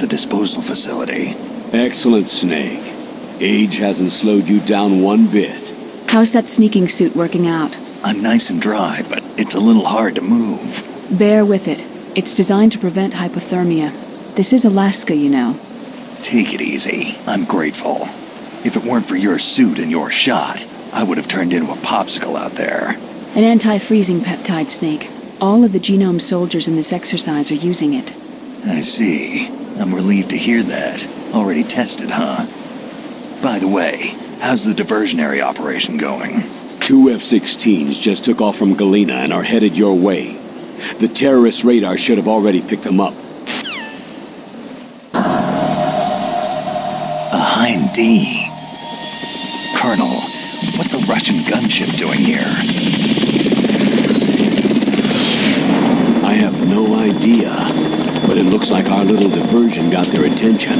the disposal facility. Excellent, Snake. Age hasn't slowed you down one bit. How's that sneaking suit working out? I'm nice and dry, but it's a little hard to move. Bear with it. It's designed to prevent hypothermia. This is Alaska, you know. Take it easy. I'm grateful. If it weren't for your suit and your shot, I would have turned into a popsicle out there. An anti-freezing peptide, Snake. All of the genome soldiers in this exercise are using it. I see. I'm relieved to hear that. Already tested, huh? By the way, how's the diversionary operation going? 2 F-16s just took off from Galena and are headed your way. The terrorist radar should have already picked them up. A Hind D. Colonel, what's a Russian gunship doing here? I have no idea, but it looks like our little diversion got their attention.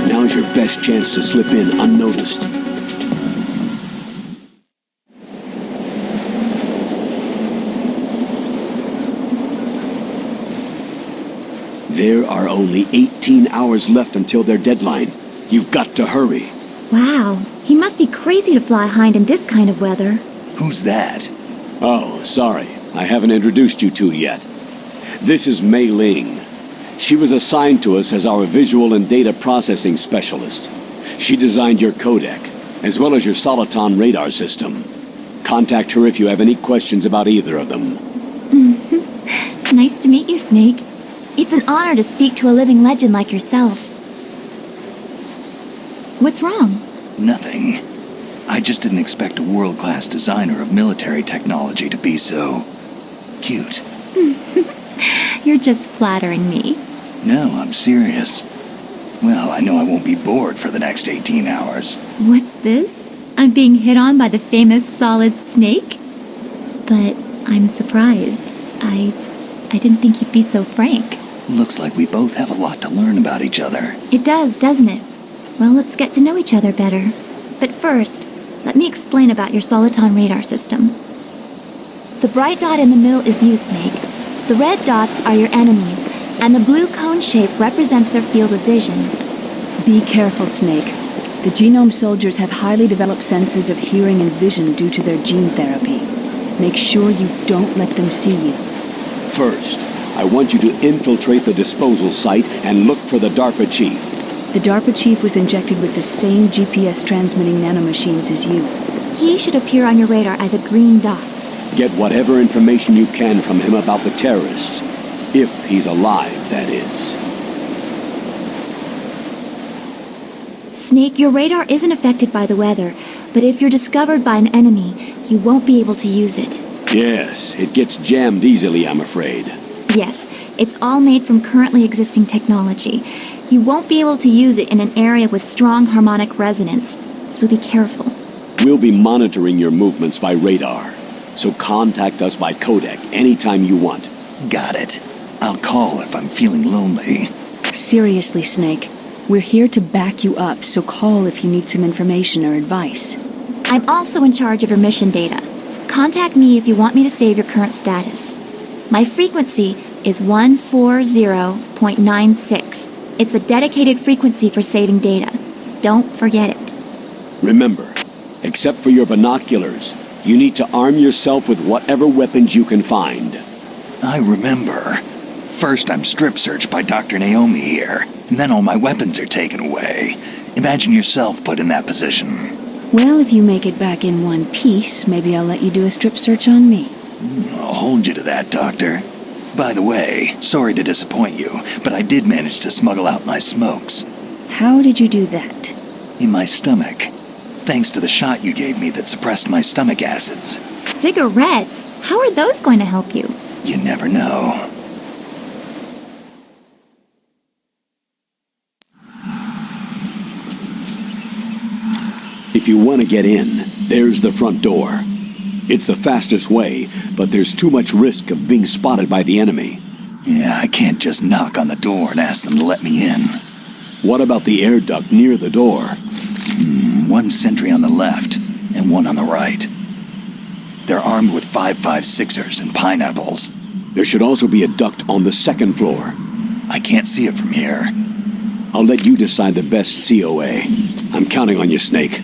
Now's your best chance to slip in unnoticed. There are only 18 hours left until their deadline. You've got to hurry. Wow, he must be crazy to fly Hind in this kind of weather. Who's that? Oh, sorry. I haven't introduced you two yet. This is Mei Ling. She was assigned to us as our visual and data processing specialist. She designed your codec, as well as your Soliton radar system. Contact her if you have any questions about either of them. Nice to meet you, Snake. It's an honor to speak to a living legend like yourself. What's wrong? Nothing. I just didn't expect a world-class designer of military technology to be so cute. You're just flattering me. No, I'm serious. Well, I know I won't be bored for the next 18 hours. What's this? I'm being hit on by the famous Solid Snake? But I'm surprised. I didn't think you'd be so frank. Looks like we both have a lot to learn about each other. It does, doesn't it? Well, let's get to know each other better. But first, let me explain about your Soliton radar system. The bright dot in the middle is you, Snake. The red dots are your enemies, and the blue cone shape represents their field of vision. Be careful, Snake. The genome soldiers have highly developed senses of hearing and vision due to their gene therapy. Make sure you don't let them see you. First, I want you to infiltrate the disposal site and look for the DARPA chief. The DARPA chief was injected with the same GPS transmitting nanomachines as you. He should appear on your radar as a green dot. Get whatever information you can from him about the terrorists. If he's alive, that is. Snake, your radar isn't affected by the weather, but if you're discovered by an enemy, you won't be able to use it. Yes, it gets jammed easily, I'm afraid. Yes, it's all made from currently existing technology. You won't be able to use it in an area with strong harmonic resonance, so be careful. We'll be monitoring your movements by radar, so contact us by codec anytime you want. Got it. I'll call if I'm feeling lonely. Seriously, Snake. We're here to back you up, so call if you need some information or advice. I'm also in charge of your mission data. Contact me if you want me to save your current status. My frequency is 140.96. It's a dedicated frequency for saving data. Don't forget it. Remember, except for your binoculars, you need to arm yourself with whatever weapons you can find. I remember. First I'm strip searched by Dr. Naomi here, and then all my weapons are taken away. Imagine yourself put in that position. Well, if you make it back in one piece, maybe I'll let you do a strip search on me. I'll hold you to that, Doctor. By the way, sorry to disappoint you, but I did manage to smuggle out my smokes. How did you do that? In my stomach. Thanks to the shot you gave me that suppressed my stomach acids. Cigarettes? How are those going to help you? You never know. If you want to get in, There's the front door. It's the fastest way, but there's too much risk of being spotted by the enemy. Yeah, I can't just knock on the door and ask them to let me in. What about the air duct near the door? One sentry on the left and one on the right. They're armed with 5.56ers and pineapples. There should also be a duct on the second floor. I can't see it from here. I'll let you decide the best COA. I'm counting on you, Snake.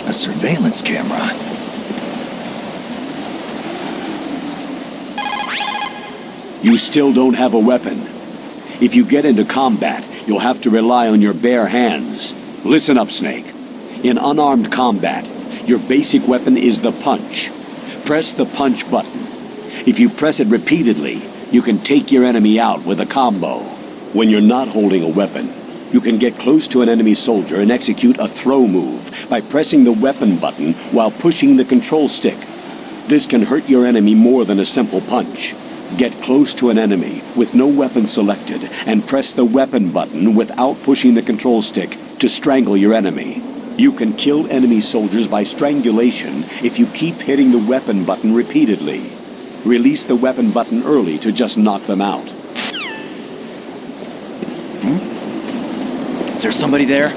A surveillance camera. You still don't have a weapon. If you get into combat, you'll have to rely on your bare hands. Listen up, Snake. In unarmed combat, your basic weapon is the punch. Press the punch button. If you press it repeatedly, you can take your enemy out with a combo. When you're not holding a weapon, you can get close to an enemy soldier and execute a throw move by pressing the weapon button while pushing the control stick. This can hurt your enemy more than a simple punch. Get close to an enemy with no weapon selected and press the weapon button without pushing the control stick to strangle your enemy. You can kill enemy soldiers by strangulation if you keep hitting the weapon button repeatedly. Release the weapon button early to just knock them out. Is there somebody there?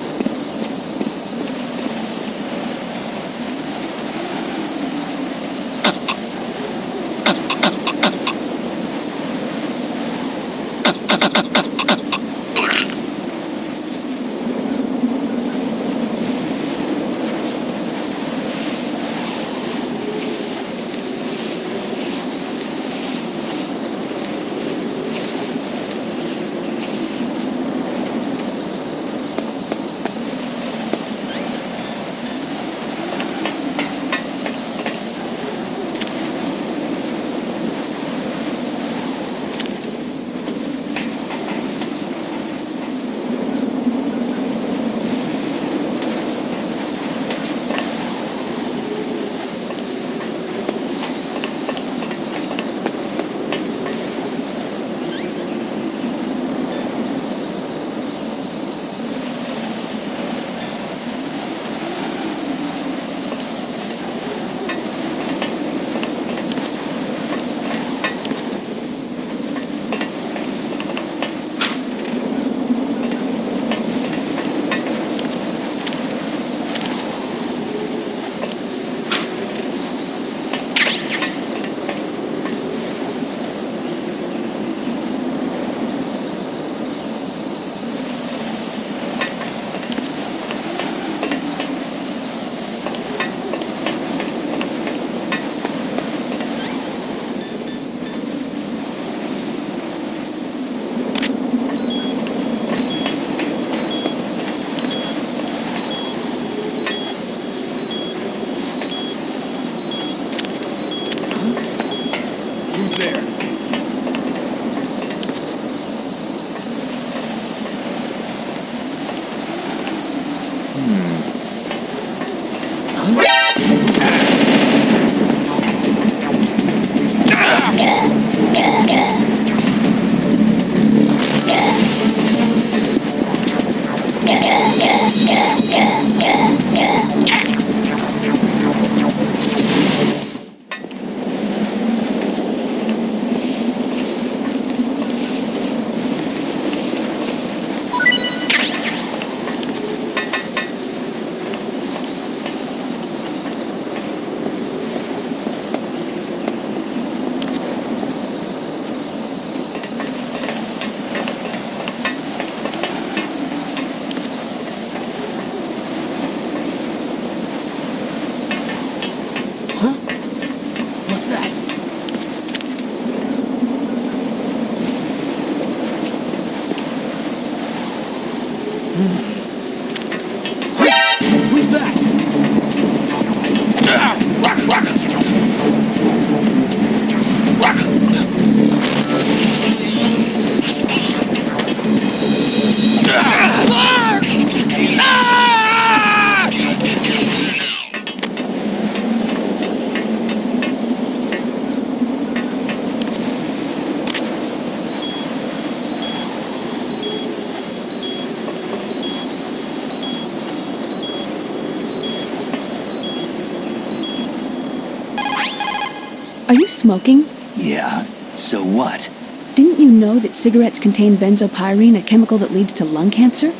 Are you smoking? Yeah, so what? Didn't you know that cigarettes contain benzopyrene, a chemical that leads to lung cancer?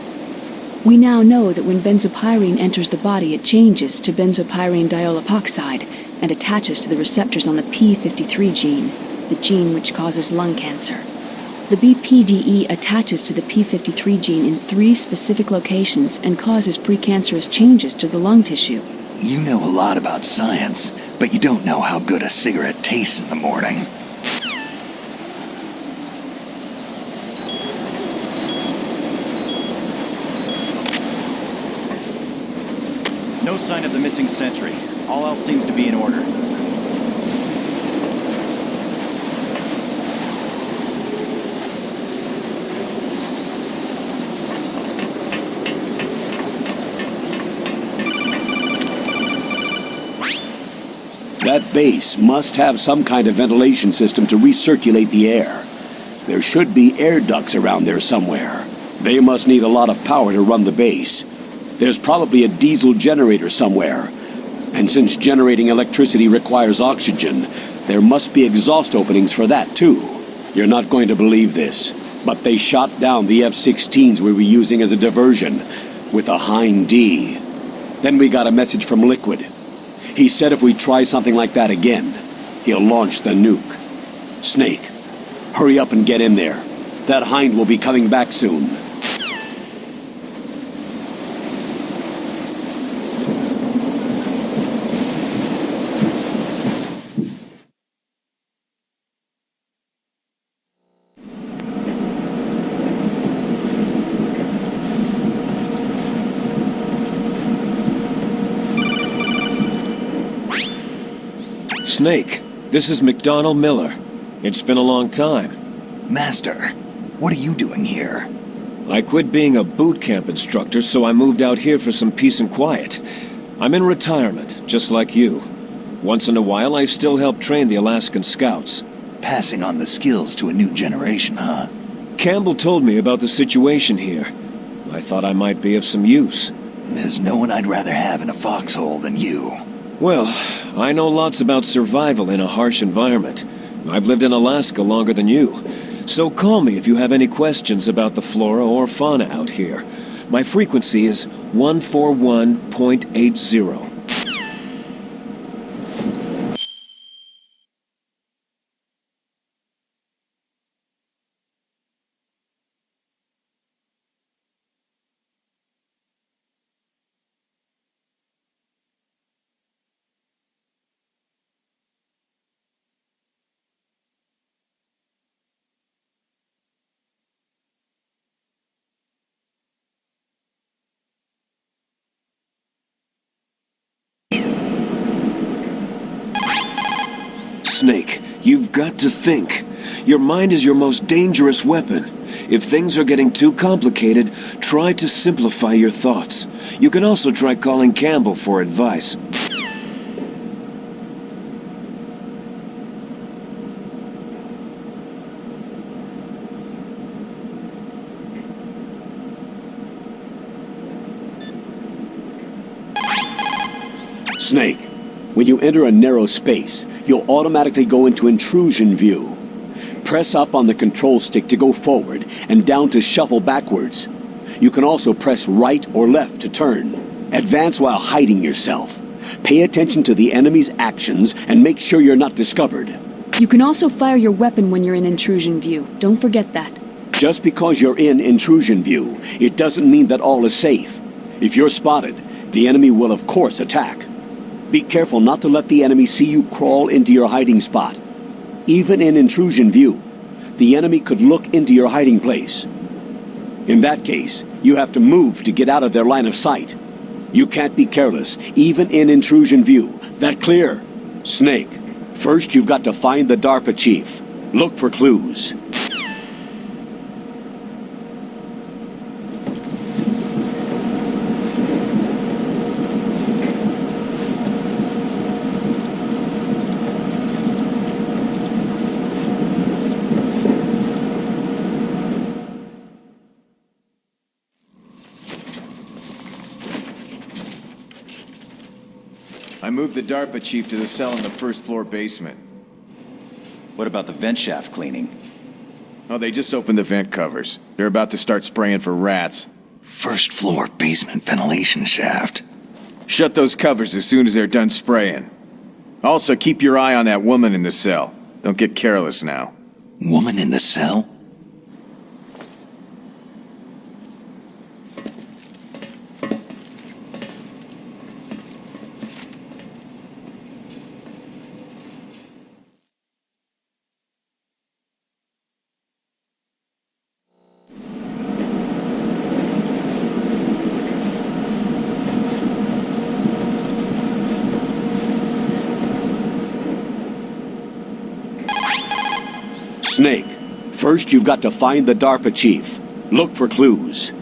We now know that when benzopyrene enters the body, it changes to benzopyrene diolipoxide and attaches to the receptors on the p53 gene, the gene which causes lung cancer. The BPDE attaches to the p53 gene in 3 specific locations and causes precancerous changes to the lung tissue. You know a lot about science, but you don't know how good a cigarette tastes in the morning. No sign of the missing sentry. All else seems to be in order. That base must have some kind of ventilation system to recirculate the air. There should be air ducts around there somewhere. They must need a lot of power to run the base. There's probably a diesel generator somewhere. And since generating electricity requires oxygen, there must be exhaust openings for that too. You're not going to believe this, but they shot down the F-16s we were using as a diversion with a Hind D. Then we got a message from Liquid. He said if we try something like that again, he'll launch the nuke. Snake, hurry up and get in there. That Hind will be coming back soon. Snake, this is McDonnell Miller. It's been a long time. Master, what are you doing here? I quit being a boot camp instructor, so I moved out here for some peace and quiet. I'm in retirement, just like you. Once in a while, I still help train the Alaskan Scouts. Passing on the skills to a new generation, huh? Campbell told me about the situation here. I thought I might be of some use. There's no one I'd rather have in a foxhole than you. Well, I know lots about survival in a harsh environment. I've lived in Alaska longer than you. So call me if you have any questions about the flora or fauna out here. My frequency is 141.80. Snake, you've got to think. Your mind is your most dangerous weapon. If things are getting too complicated, try to simplify your thoughts. You can also try calling Campbell for advice. Snake, when you enter a narrow space, you'll automatically go into intrusion view. Press up on the control stick to go forward and down to shuffle backwards. You can also press right or left to turn. Advance while hiding yourself. Pay attention to the enemy's actions and make sure you're not discovered. You can also fire your weapon when you're in intrusion view. Don't forget that. Just because you're in intrusion view, it doesn't mean that all is safe. If you're spotted, the enemy will of course attack. Be careful not to let the enemy see you crawl into your hiding spot. Even in intrusion view, the enemy could look into your hiding place. In that case, you have to move to get out of their line of sight. You can't be careless, even in intrusion view. That clear? Snake, first you've got to find the DARPA chief. Look for clues. I moved the DARPA chief to the cell in the first floor basement. What about the vent shaft cleaning? Oh, they just opened the vent covers. They're about to start spraying for rats. First floor basement ventilation shaft. Shut those covers as soon as they're done spraying. Also, keep your eye on that woman in the cell. Don't get careless now. Woman in the cell? Snake, first you've got to find the DARPA chief. Look for clues.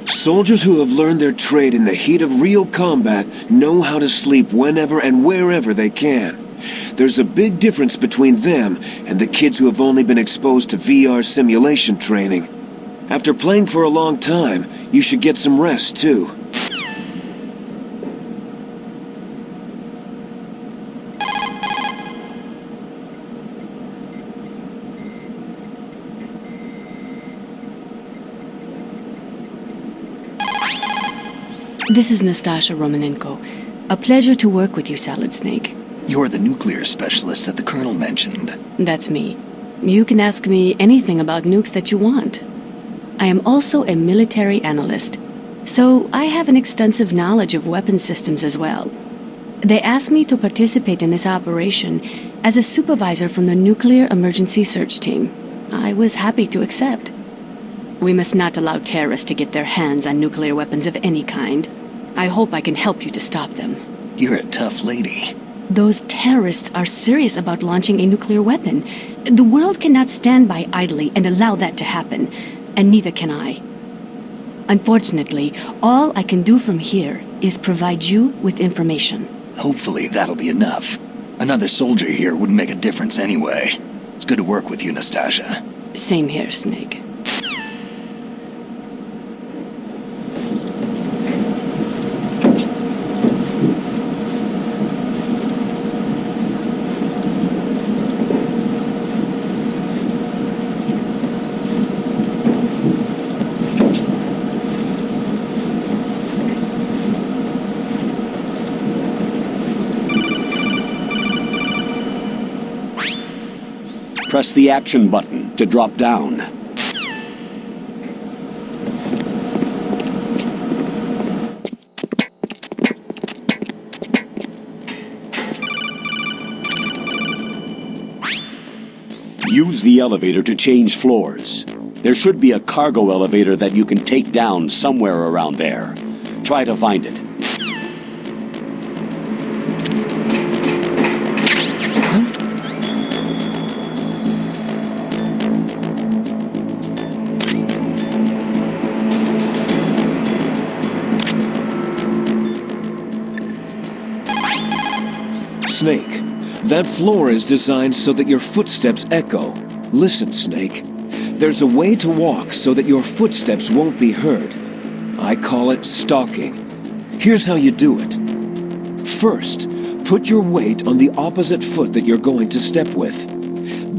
Soldiers who have learned their trade in the heat of real combat know how to sleep whenever and wherever they can. There's a big difference between them and the kids who have only been exposed to VR simulation training. After playing for a long time, you should get some rest, too. This is Nastasha Romanenko. A pleasure to work with you, Salad Snake. You're the nuclear specialist that the Colonel mentioned. That's me. You can ask me anything about nukes that you want. I am also a military analyst, so I have an extensive knowledge of weapon systems as well. They asked me to participate in this operation as a supervisor from the Nuclear Emergency Search Team. I was happy to accept. We must not allow terrorists to get their hands on nuclear weapons of any kind. I hope I can help you to stop them. You're a tough lady. Those terrorists are serious about launching a nuclear weapon. The world cannot stand by idly and allow that to happen, and neither can I. Unfortunately, all I can do from here is provide you with information. Hopefully that'll be enough. Another soldier here wouldn't make a difference anyway. It's good to work with you, Nastasha. Same here, Snake. Press the action button to drop down. Use the elevator to change floors. There should be a cargo elevator that you can take down somewhere around there. Try to find it. Snake, that floor is designed so that your footsteps echo. Listen, Snake. There's a way to walk so that your footsteps won't be heard. I call it stalking. Here's how you do it. First, put your weight on the opposite foot that you're going to step with.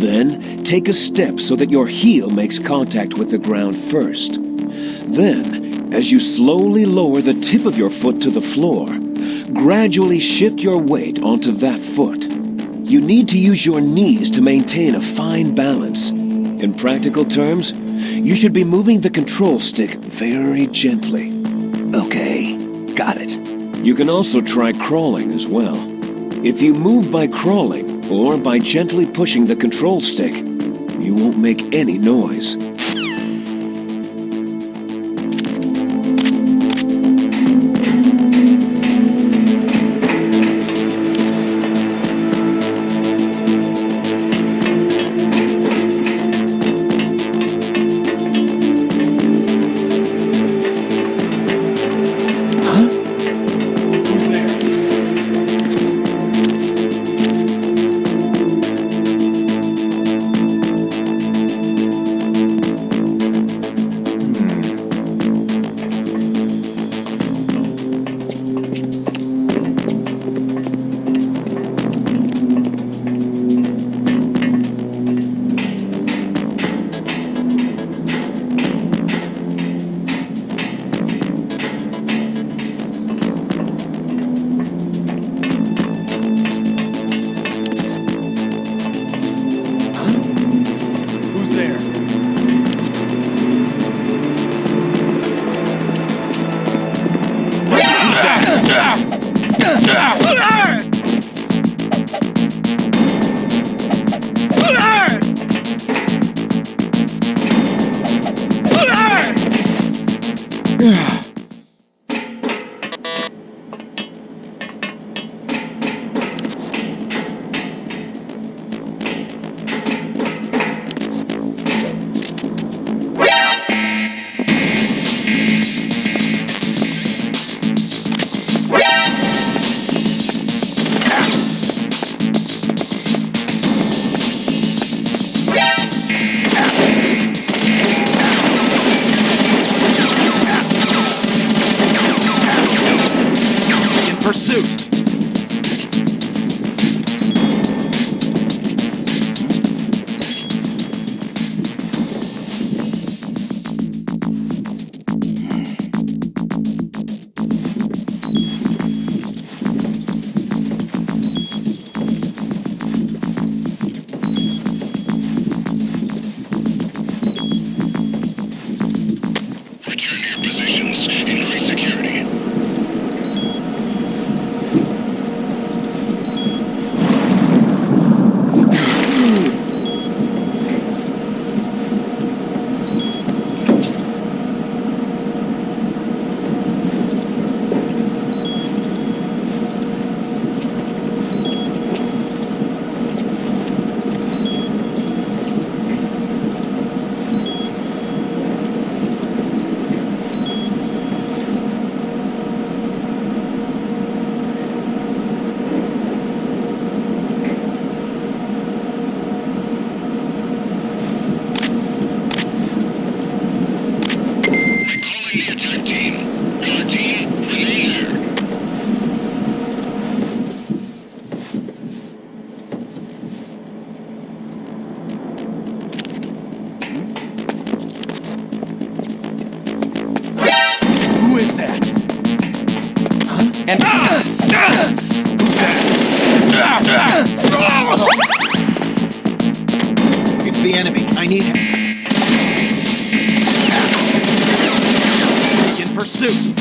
Then, take a step so that your heel makes contact with the ground first. Then, as you slowly lower the tip of your foot to the floor, gradually shift your weight onto that foot. You need to use your knees to maintain a fine balance. In practical terms, you should be moving the control stick very gently. Okay, got it. You can also try crawling as well. If you move by crawling or by gently pushing the control stick, you won't make any noise. Pursuit! Return to your positions. Increase security. And... Who's that? It's the enemy. I need him. In pursuit.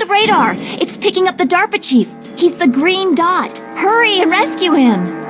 Radar! It's picking up the DARPA chief! He's the green dot! Hurry and rescue him!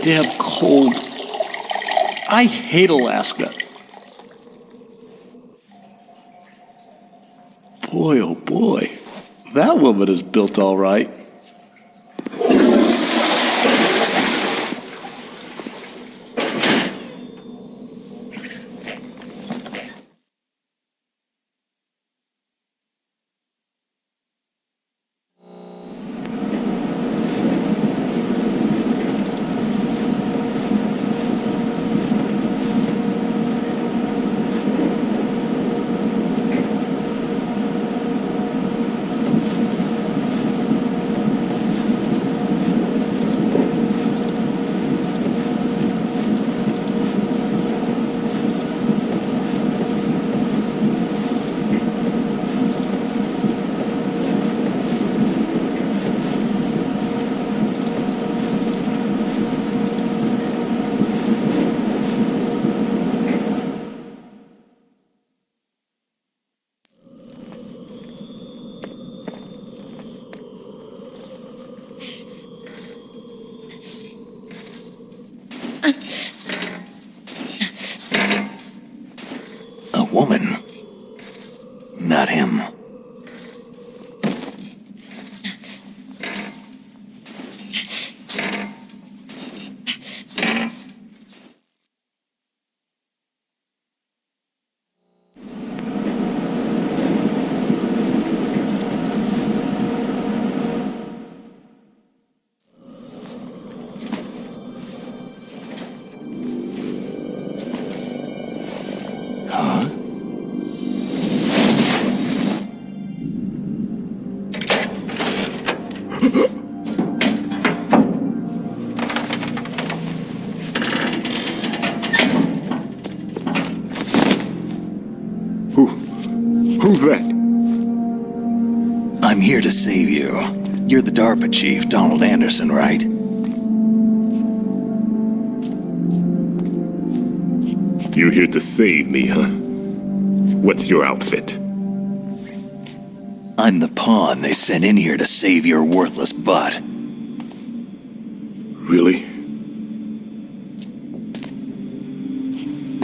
They have cold. I hate Alaska. Boy, oh boy. That woman is built all right. A woman. Not him. Who's that? I'm here to save you. You're the DARPA chief, Donald Anderson, right? You're here to save me, huh? What's your outfit? I'm the pawn they sent in here to save your worthless butt. Really?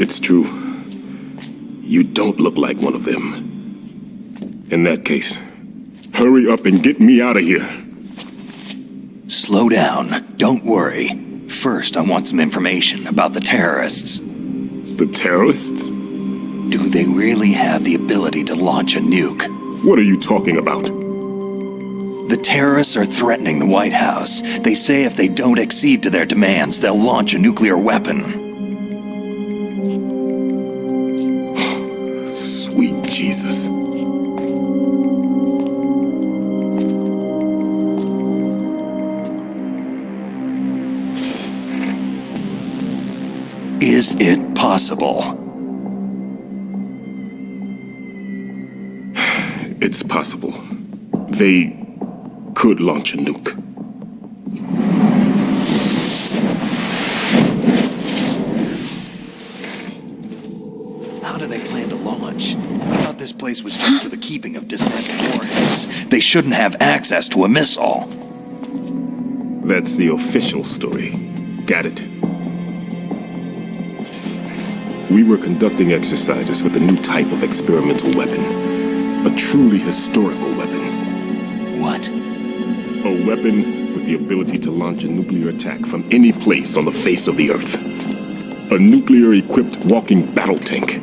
It's true. You don't look like one of them. In that case, hurry up and get me out of here. Slow down. Don't worry. First, I want some information about the terrorists. The terrorists? Do they really have the ability to launch a nuke? What are you talking about? The terrorists are threatening the White House. They say if they don't accede to their demands, they'll launch a nuclear weapon. Sweet Jesus. Is it possible? It's possible. They could launch a nuke. How do they plan to launch? I thought this place was just for the keeping of dismantled warheads. They shouldn't have access to a missile. That's the official story. Got it? We were conducting exercises with a new type of experimental weapon. A truly historical weapon. What? A weapon with the ability to launch a nuclear attack from any place on the face of the Earth. A nuclear-equipped walking battle tank.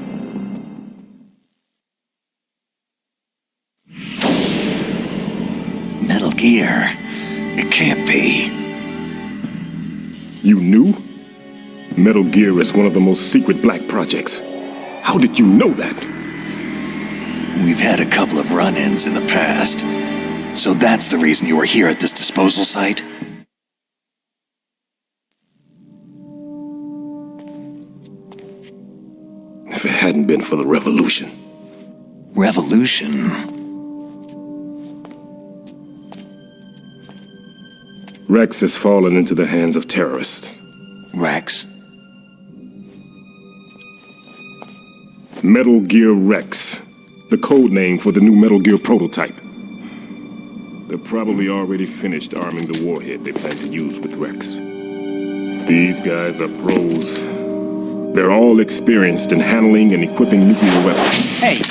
Metal Gear. It can't be. You knew? Metal Gear is one of the most secret black projects. How did you know that? We've had a couple of run-ins in the past. So that's the reason you were here at this disposal site? If it hadn't been for the revolution. Revolution? Rex has fallen into the hands of terrorists. Rex? Metal Gear Rex. The code name for the new Metal Gear prototype. They're probably already finished arming the warhead they plan to use with Rex. These guys are pros. They're all experienced in handling and equipping nuclear weapons. Hey!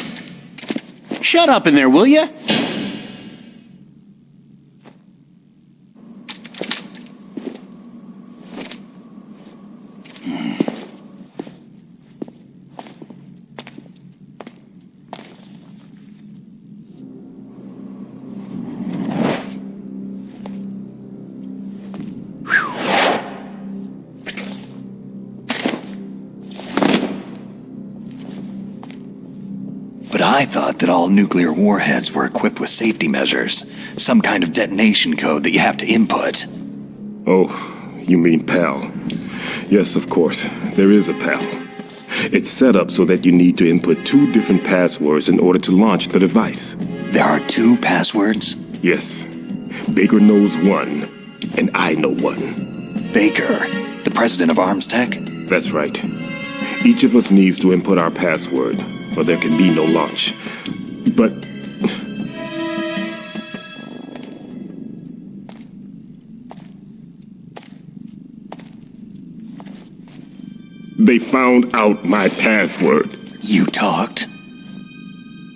Shut up in there, will ya? But I thought that all nuclear warheads were equipped with safety measures. Some kind of detonation code that you have to input. Oh, you mean PAL. Yes, of course. There is a PAL. It's set up so that you need to input 2 different passwords in order to launch the device. There are 2 passwords? Yes. Baker knows one, and I know one. Baker, the president of Arms Tech? That's right. Each of us needs to input our password, or there can be no launch. But they found out my password. You talked?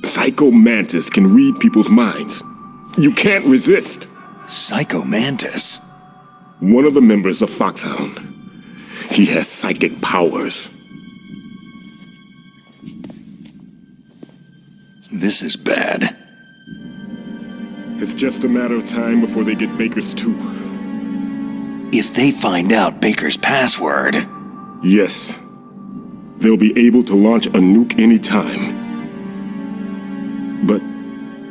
Psycho Mantis can read people's minds. You can't resist. Psycho Mantis? One of the members of Foxhound. He has psychic powers. This is bad. It's just a matter of time before they get Baker's too. If they find out Baker's password... Yes. They'll be able to launch a nuke anytime. But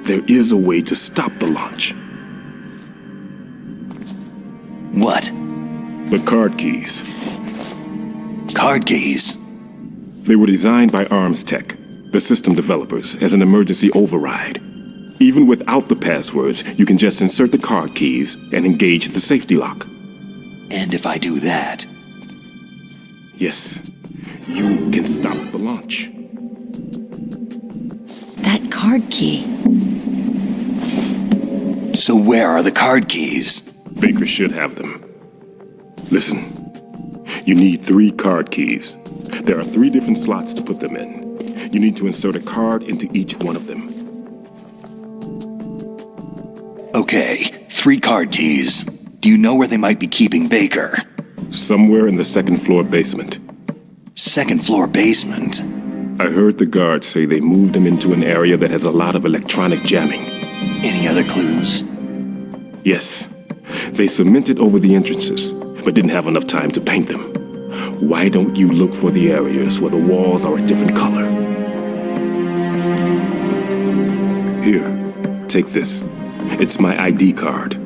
there is a way to stop the launch. What? The card keys. Card keys? They were designed by Arms Tech, the system developers, as an emergency override. Even without the passwords, you can just insert the card keys and engage the safety lock. And if I do that... Yes, you can stop the launch. That card key. So where are the card keys? Baker should have them. Listen, you need 3 card keys. There are 3 different slots to put them in. You need to insert a card into each one of them. Okay, 3 card keys. Do you know where they might be keeping Baker? Somewhere in the 2nd floor basement. 2nd floor basement? I heard the guards say they moved him into an area that has a lot of electronic jamming. Any other clues? Yes. They cemented over the entrances, but didn't have enough time to paint them. Why don't you look for the areas where the walls are a different color? Here, take this. It's my ID card.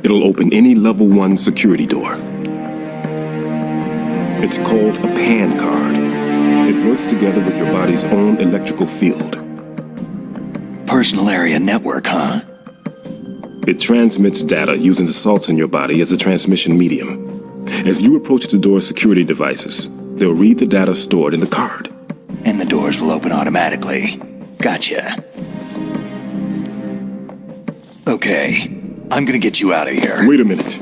It'll open any level 1 security door. It's called a PAN card. It works together with your body's own electrical field. Personal area network, huh? It transmits data using the salts in your body as a transmission medium. As you approach the door's security devices, they'll read the data stored in the card. And the doors will open automatically. Gotcha. Okay, I'm gonna get you out of here. Wait a minute.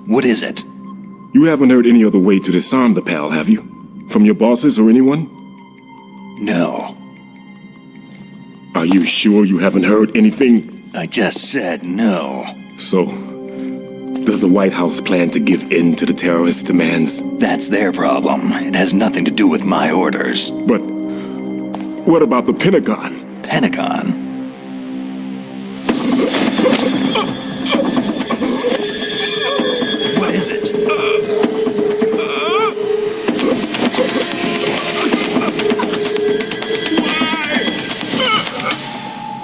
What is it? You haven't heard any other way to disarm the PAL, have you? From your bosses or anyone? No. Are you sure you haven't heard anything? I just said no. So, does the White House plan to give in to the terrorists' demands? That's their problem. It has nothing to do with my orders. But what about the Pentagon? Pentagon? What is it?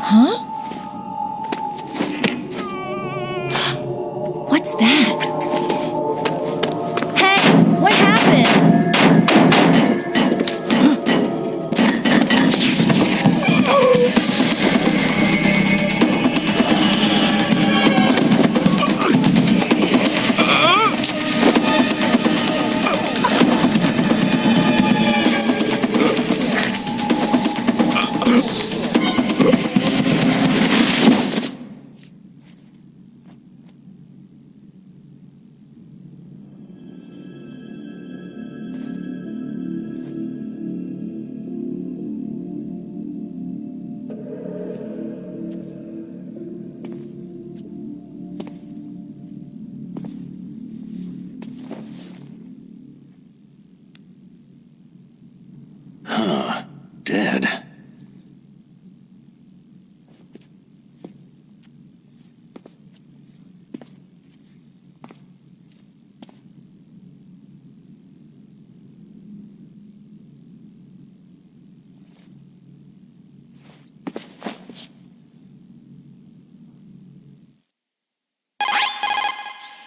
Huh? What's that? Hey, what happened? dead.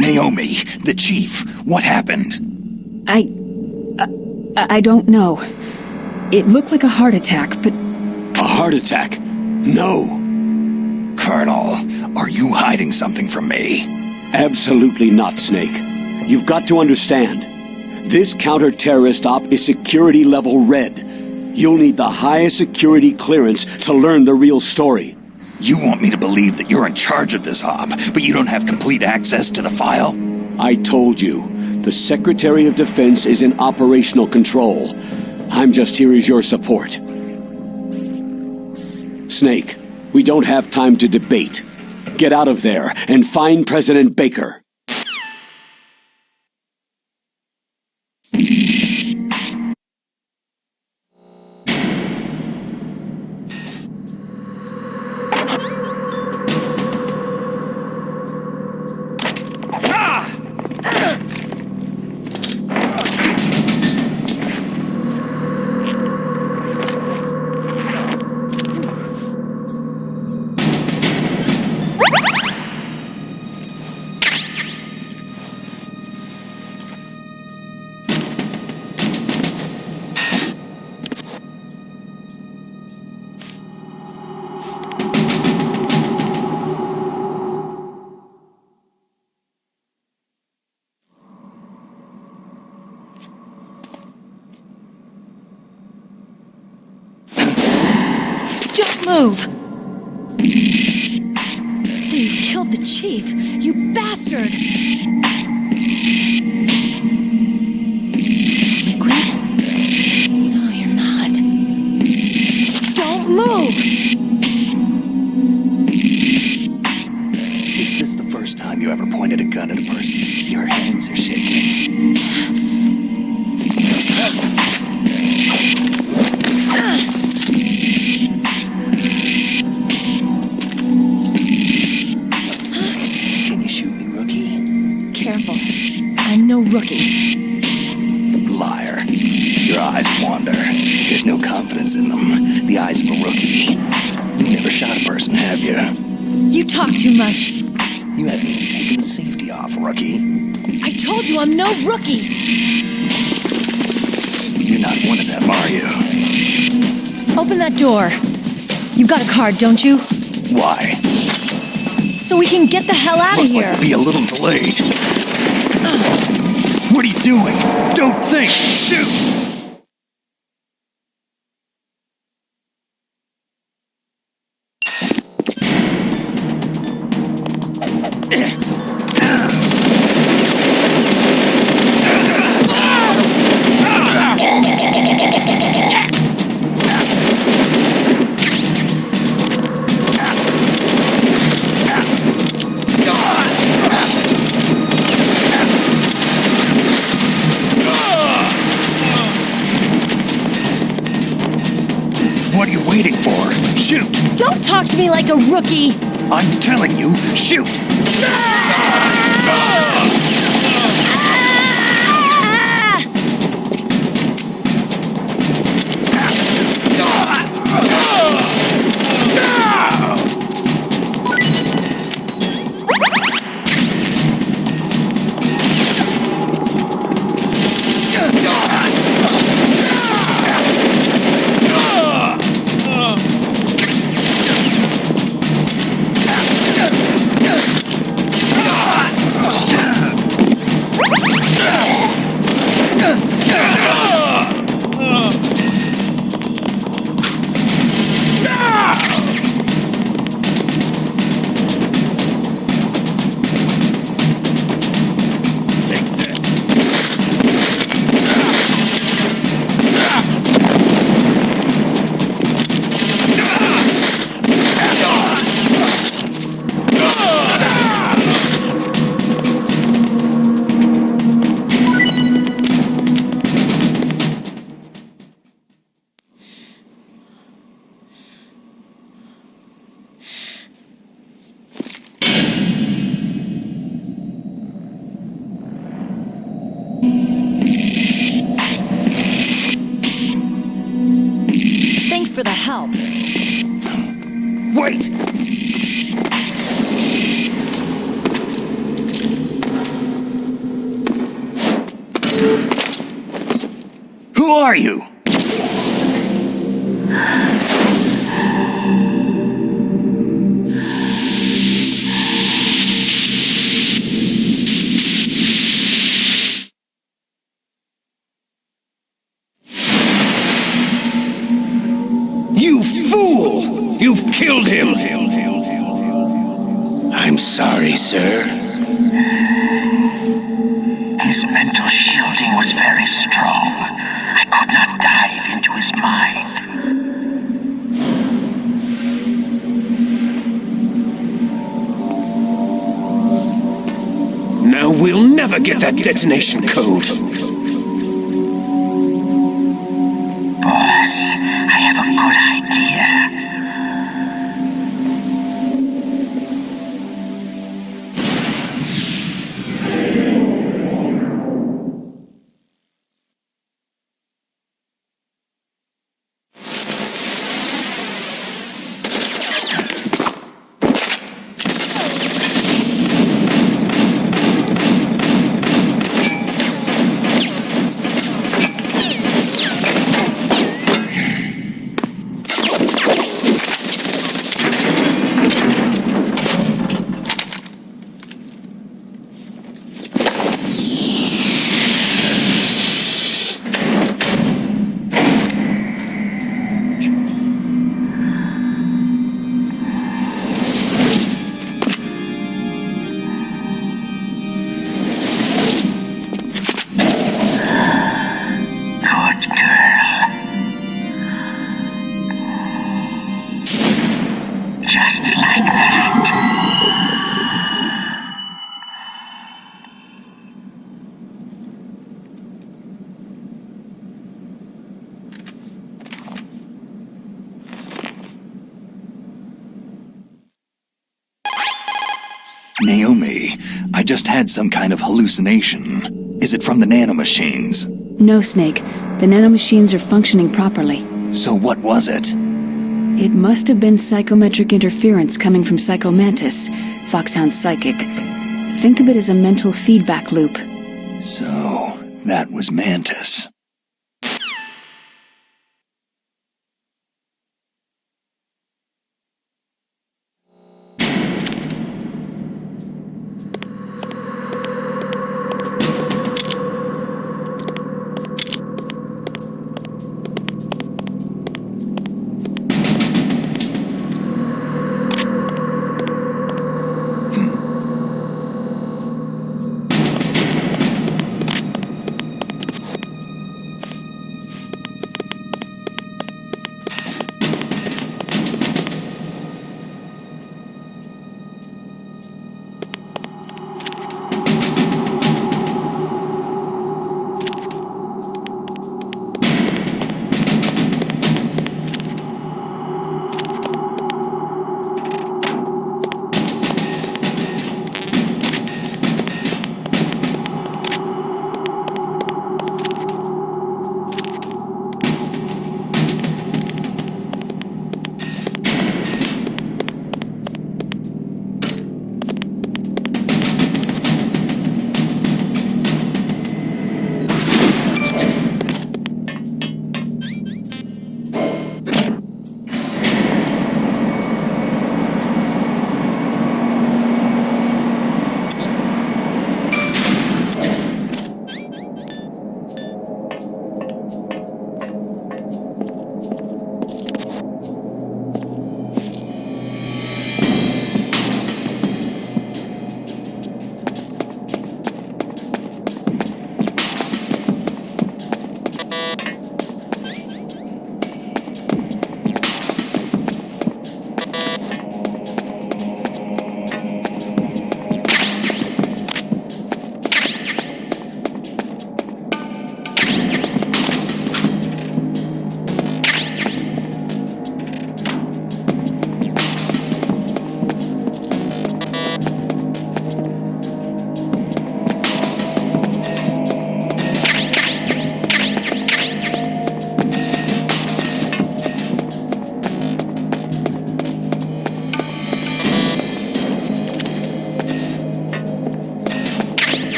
Naomi, the chief, what happened? I don't know. It looked like a heart attack, but A heart attack? No. Colonel, are you hiding something from me? Absolutely not, Snake. You've got to understand. This counter-terrorist op is security level red. You'll need the highest security clearance to learn the real story. You want me to believe that you're in charge of this op, but you don't have complete access to the file? I told you, the Secretary of Defense is in operational control. I'm just here as your support. Snake, we don't have time to debate. Get out of there and find President Baker. Don't move! So you killed the chief, you bastard! Liquid? No, you're not. Don't move! Is this the first time you ever pointed a gun at a person? Your hands are shaking. Can you shoot me, rookie? Careful. I'm no rookie. Liar. Your eyes wander. There's no confidence in them. The eyes of a rookie. You've never shot a person, have you? You talk too much. You haven't even taken the safety off, rookie. I told you I'm no rookie! You're not one of them, are you? Open that door. You've got a card, don't you? Why? So we can get the hell out of Looks here. like we'll be a little delayed. What are you doing? Don't think! Shoot! What are you waiting for? Shoot! Don't talk to me like a rookie! I'm telling you, shoot! Thanks for the help. Wait! Who are you? You fool! You've killed him! I'm sorry, sir. His mental shielding was very strong. I could not dive into his mind. Now we'll never get that detonation code. Boss, I have a good idea. Just like that. Naomi, I just had some kind of hallucination. Is it from the nanomachines? No, Snake. The nanomachines are functioning properly. So what was it? It must have been psychometric interference coming from Psychomantis, Foxhound's psychic. Think of it as a mental feedback loop. So, that was Mantis.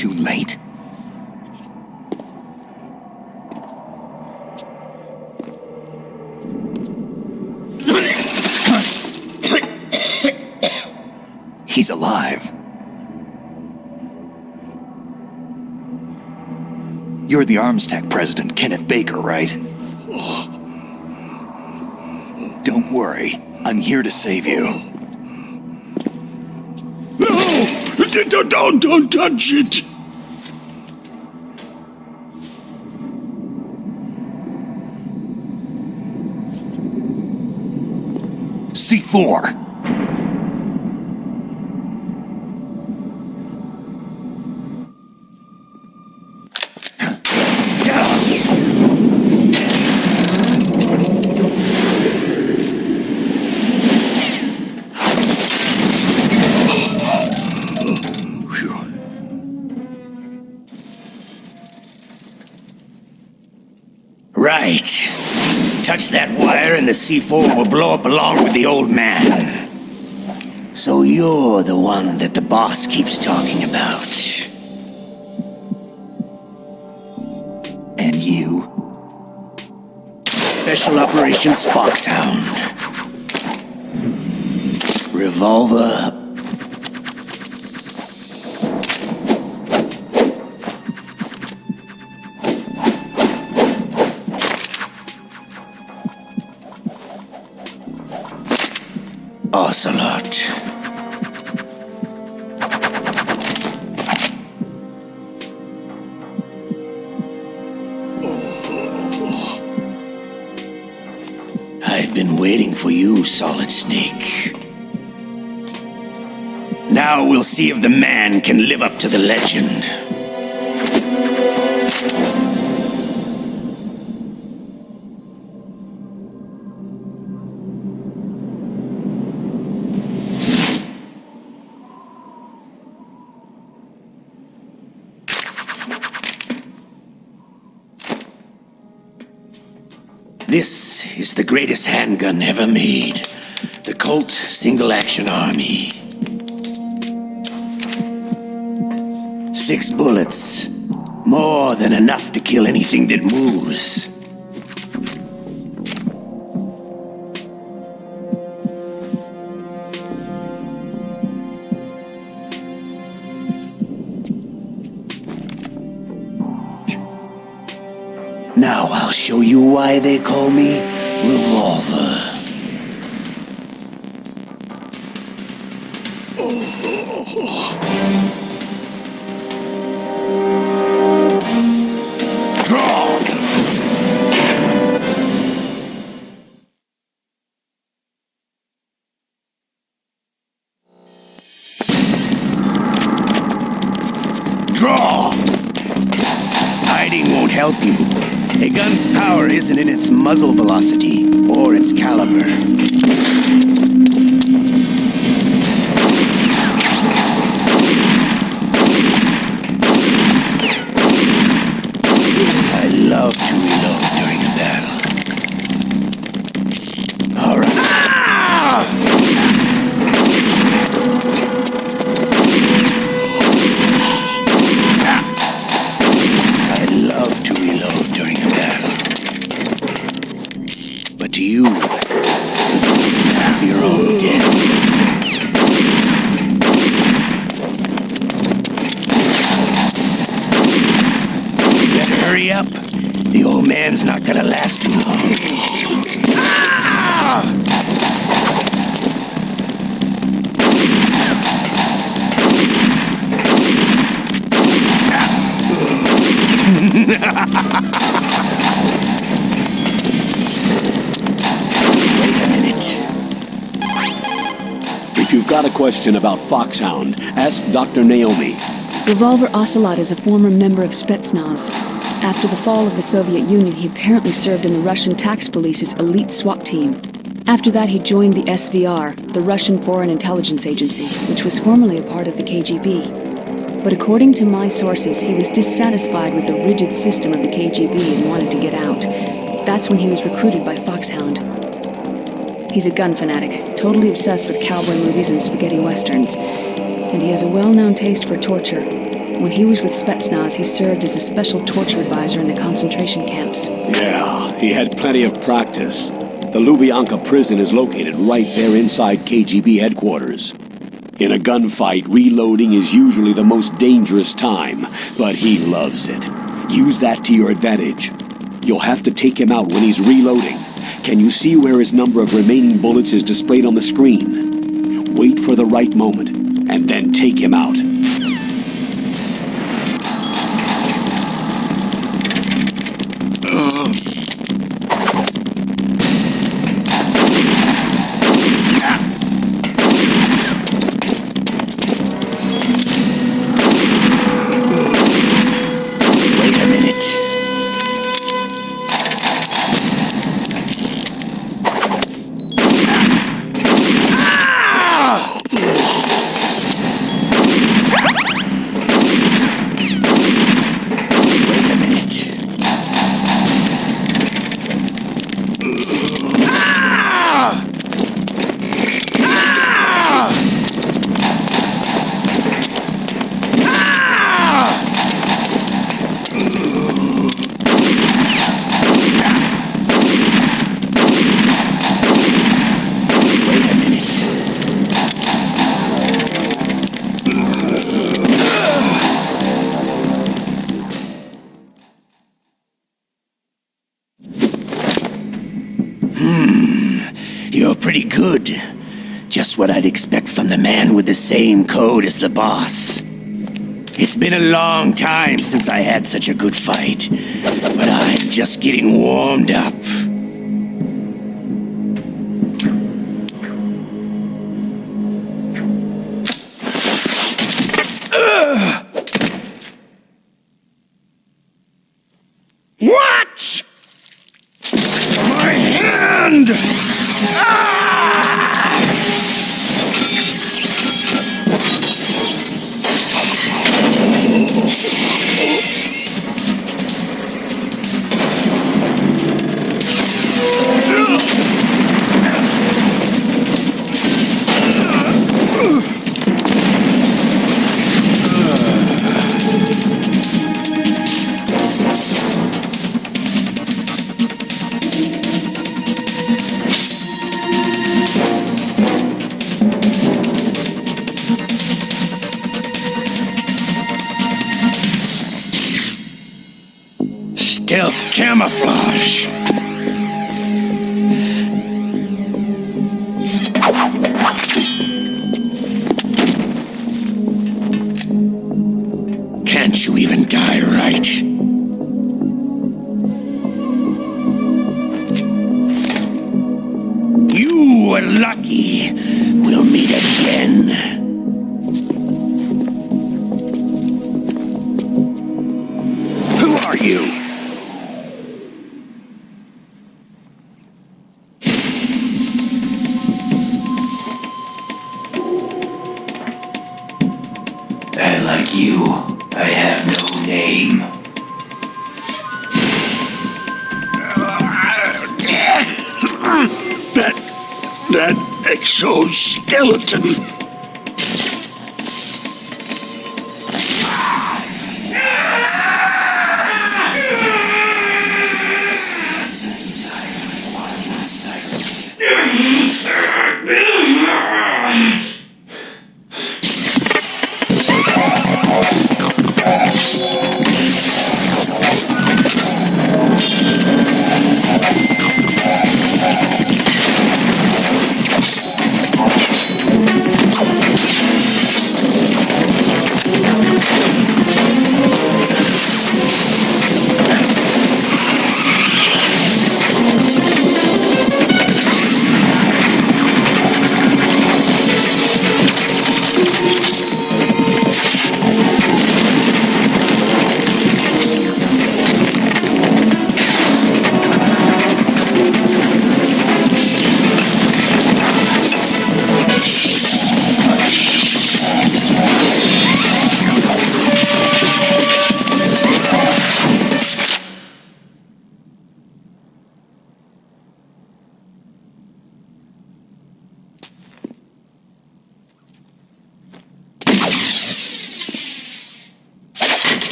too late? He's alive. You're the ArmsTech president, Kenneth Baker, right? Don't worry. I'm here to save you. No! Don't touch it! C4! Right. Touch that wire and the C4 will blow up along with the old man. So you're the one that the boss keeps talking about. And you? Special Operations Foxhound. Revolver. Ocelot. I've been waiting for you, Solid Snake. Now we'll see if the man can live up to the legend. This is the greatest handgun ever made. The Colt Single Action Army. 6 bullets. More than enough to kill anything that moves. Now I'll show you why they call me Revolver. Draw! Draw! Hiding won't help you. A gun's power isn't in its muzzle velocity or its caliber. I love to reload during a battle. All right. I love to reload during a battle. But to you, snap your own death. You better hurry up. The old man's not gonna last too long. Wait a minute. If you've got a question about Foxhound, ask Dr. Naomi. Revolver Ocelot is a former member of Spetsnaz. After the fall of the Soviet Union, he apparently served in the Russian tax police's elite SWAT team. After that, he joined the SVR, the Russian Foreign Intelligence Agency, which was formerly a part of the KGB. But according to my sources, he was dissatisfied with the rigid system of the KGB and wanted to get out. That's when he was recruited by Foxhound. He's a gun fanatic, totally obsessed with cowboy movies and spaghetti westerns. And he has a well-known taste for torture. When he was with Spetsnaz, he served as a special torture advisor in the concentration camps. Yeah, he had plenty of practice. The Lubyanka prison is located right there inside KGB headquarters. In a gunfight, reloading is usually the most dangerous time, but he loves it. Use that to your advantage. You'll have to take him out when he's reloading. Can you see where his number of remaining bullets is displayed on the screen? Wait for the right moment, and then take him out. You're pretty good. Just what I'd expect from the man with the same code as the boss. It's been a long time since I had such a good fight, but I'm just getting warmed up. What? My hand! Stealth camouflage. Can't you even die right? You were lucky. We'll meet again. Who are you? And like you, I have no name. That exoskeleton.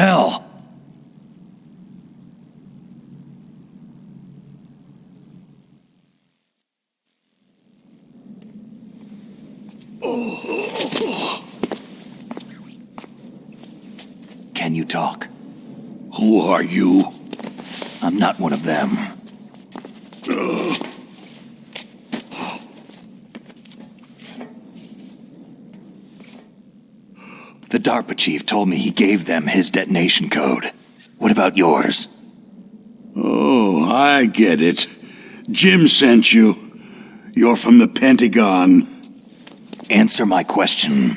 hell? Can you talk? Who are you? I'm not one of them. The DARPA chief told me he gave them his detonation code. What about yours? Oh, I get it. Jim sent you. You're from the Pentagon. Answer my question.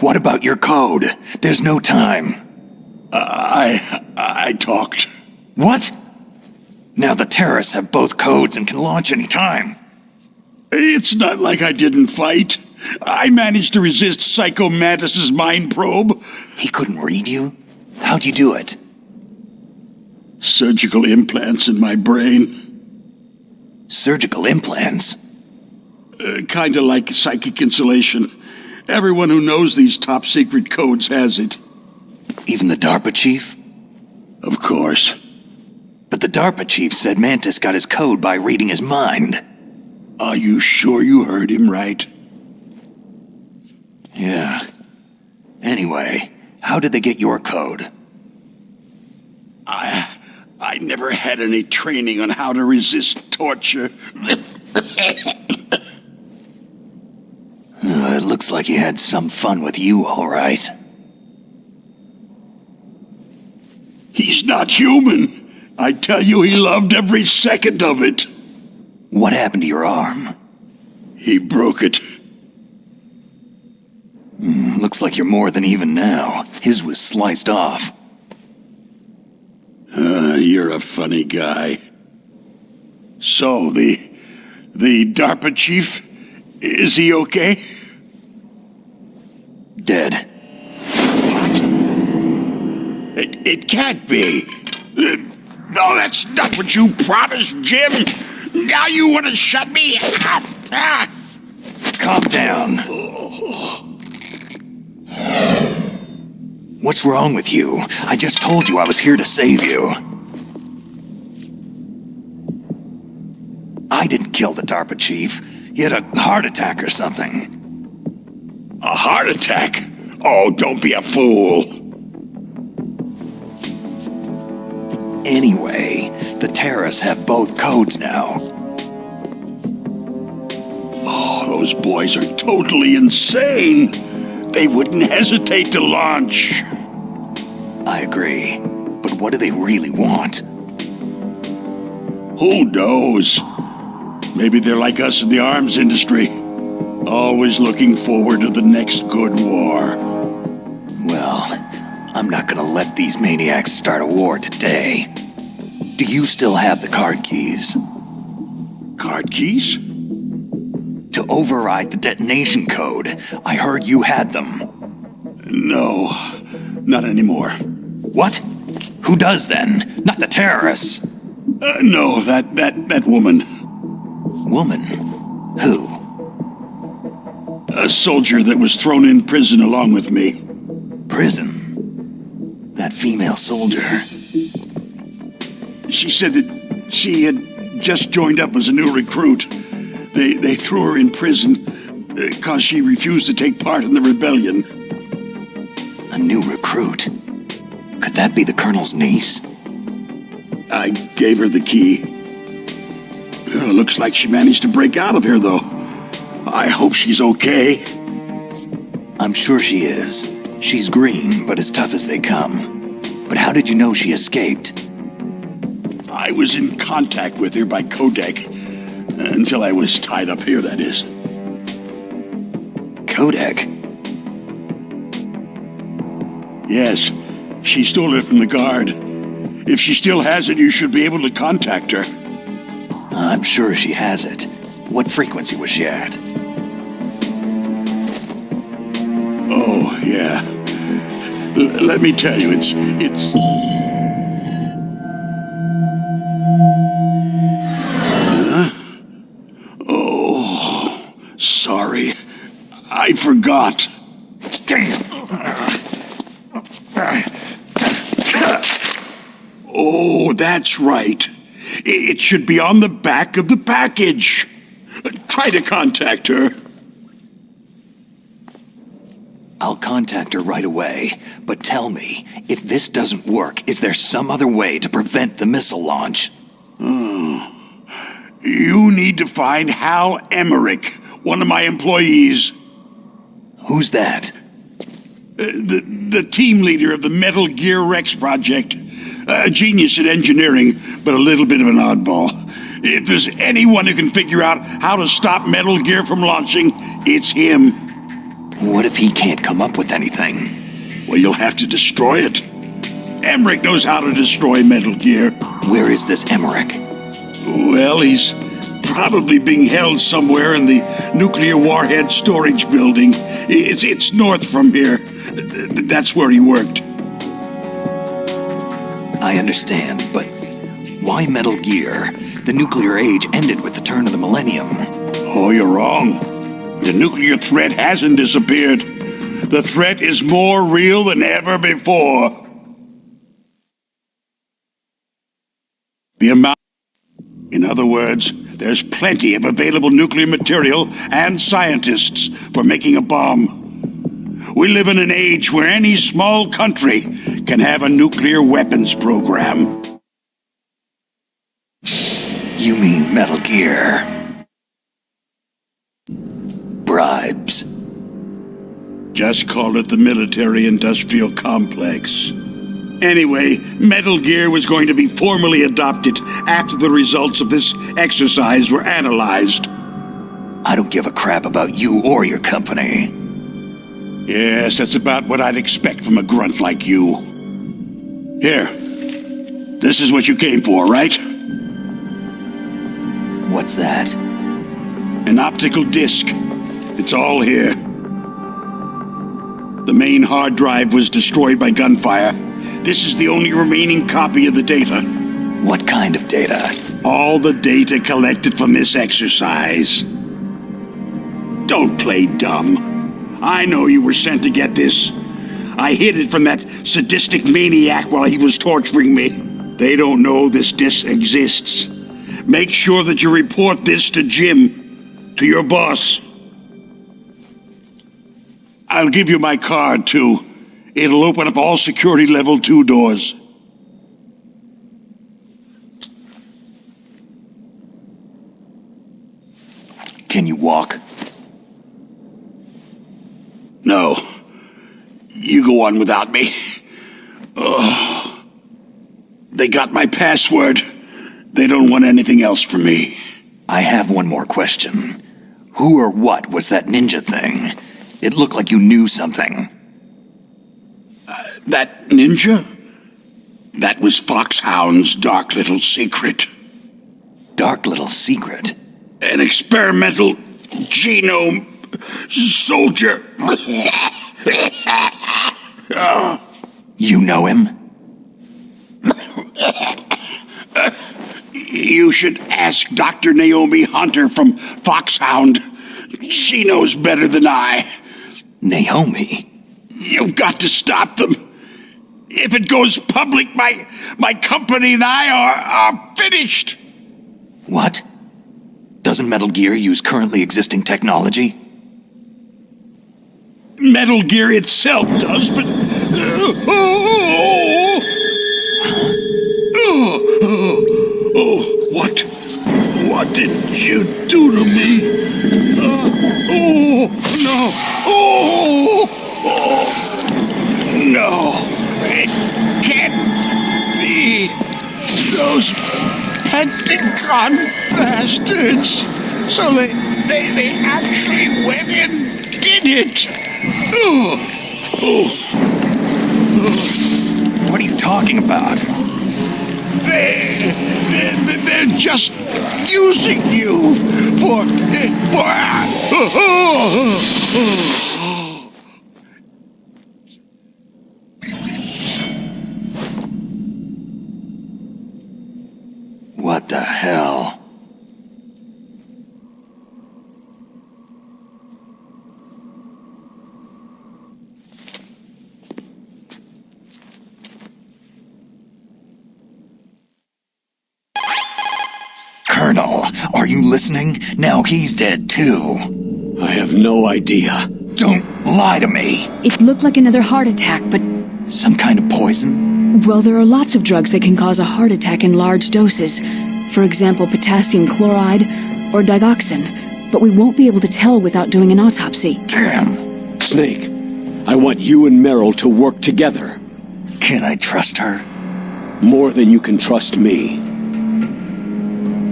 What about your code? There's no time. I talked. What? Now the terrorists have both codes and can launch any time. It's not like I didn't fight. I managed to resist Psycho Mantis's mind probe. He couldn't read you? How'd you do it? Surgical implants in my brain. Surgical implants? Kinda like psychic insulation. Everyone who knows these top secret codes has it. Even the DARPA chief? Of course. But the DARPA chief said Mantis got his code by reading his mind. Are you sure you heard him right? Yeah. Anyway, how did they get your code? I never had any training on how to resist torture. It looks like he had some fun with you, all right. He's not human. I tell you, he loved every second of it. What happened to your arm? He broke it. Looks like you're more than even now. His was sliced off. You're a funny guy. So, the DARPA chief, is he okay? Dead. What? It can't be. No, that's not what you promised, Jim. Now you want to shut me up. Calm down. What's wrong with you? I just told you I was here to save you. I didn't kill the DARPA chief. He had a heart attack or something. A heart attack? Oh, don't be a fool. Anyway, the terrorists have both codes now. Oh, those boys are totally insane. They wouldn't hesitate to launch. I agree. But what do they really want? Who knows? Maybe they're like us in the arms industry. Always looking forward to the next good war. Well, I'm not gonna let these maniacs start a war today. Do you still have the card keys? Card keys? To override the detonation code. I heard you had them. No, not anymore. What? Who does then? Not the terrorists. No, that woman. Woman? Who? A soldier that was thrown in prison along with me. Prison? That female soldier? She said that she had just joined up as a new recruit. They threw her in prison because she refused to take part in the rebellion. A new recruit? Could that be the Colonel's niece? I gave her the key. Looks like she managed to break out of here, though. I hope she's okay. I'm sure she is. She's green, but as tough as they come. But how did you know she escaped? I was in contact with her by codec. Until I was tied up here, that is. Codec? Yes, she stole it from the guard. If she still has it, you should be able to contact her. I'm sure she has it. What frequency was she at? Oh, yeah. Let me tell you, it's... Huh? Oh, sorry. I forgot. Damn! Oh, that's right. It should be on the back of the package. Try to contact her. I'll contact her right away, but tell me, if this doesn't work, is there some other way to prevent the missile launch? You need to find Hal Emmerich, one of my employees. Who's that? The team leader of the Metal Gear Rex project. A genius at engineering, but a little bit of an oddball. If there's anyone who can figure out how to stop Metal Gear from launching, it's him. What if he can't come up with anything? Well, you'll have to destroy it. Emmerich knows how to destroy Metal Gear. Where is this Emmerich? Well, he's probably being held somewhere in the nuclear warhead storage building. It's north from here. That's where he worked. I understand, but why Metal Gear? The nuclear age ended with the turn of the millennium. Oh, you're wrong. The nuclear threat hasn't disappeared. The threat is more real than ever before. In other words, there's plenty of available nuclear material and scientists for making a bomb. We live in an age where any small country can have a nuclear weapons program. You mean Metal Gear? Bribes. Just call it the military-industrial complex. Anyway, Metal Gear was going to be formally adopted after the results of this exercise were analyzed. I don't give a crap about you or your company. Yes, that's about what I'd expect from a grunt like you. Here. This is what you came for, right? What's that? An optical disc. It's all here. The main hard drive was destroyed by gunfire. This is the only remaining copy of the data. What kind of data? All the data collected from this exercise. Don't play dumb. I know you were sent to get this. I hid it from that sadistic maniac while he was torturing me. They don't know this disc exists. Make sure that you report this to Jim, to your boss. I'll give you my card, too. It'll open up all security level 2 doors. Can you walk? No. You go on without me. Oh. They got my password. They don't want anything else from me. I have one more question. Who or what was that ninja thing? It looked like you knew something. That ninja? That was Foxhound's dark little secret. Dark little secret? An experimental genome soldier. You know him? You should ask Dr. Naomi Hunter from Foxhound. She knows better than I. Naomi? You've got to stop them. If it goes public, my company and I are finished. What? Doesn't Metal Gear use currently existing technology? Metal Gear itself does, but... What did you do to me? No, it can't be. Those Pentagon bastards. So they actually went and did it. What are you talking about? They're just using you for What the hell? Colonel, are you listening? Now he's dead too. I have no idea. Don't lie to me. It looked like another heart attack, but... Some kind of poison? Well, there are lots of drugs that can cause a heart attack in large doses. For example, potassium chloride or digoxin. But we won't be able to tell without doing an autopsy. Damn. Snake, I want you and Meryl to work together. Can I trust her? More than you can trust me.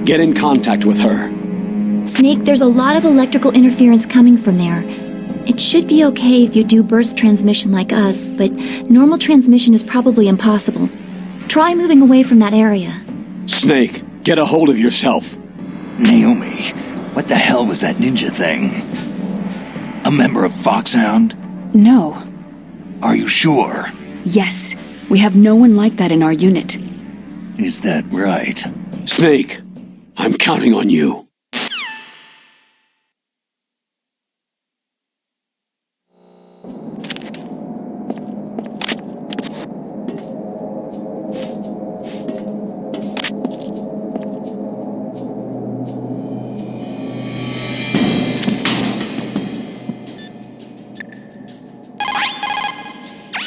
Get in contact with her. Snake, there's a lot of electrical interference coming from there. It should be okay if you do burst transmission like us, but normal transmission is probably impossible. Try moving away from that area. Snake, get a hold of yourself. Naomi, what the hell was that ninja thing? A member of Foxhound? No. Are you sure? Yes. We have no one like that in our unit. Is that right? Snake, I'm counting on you.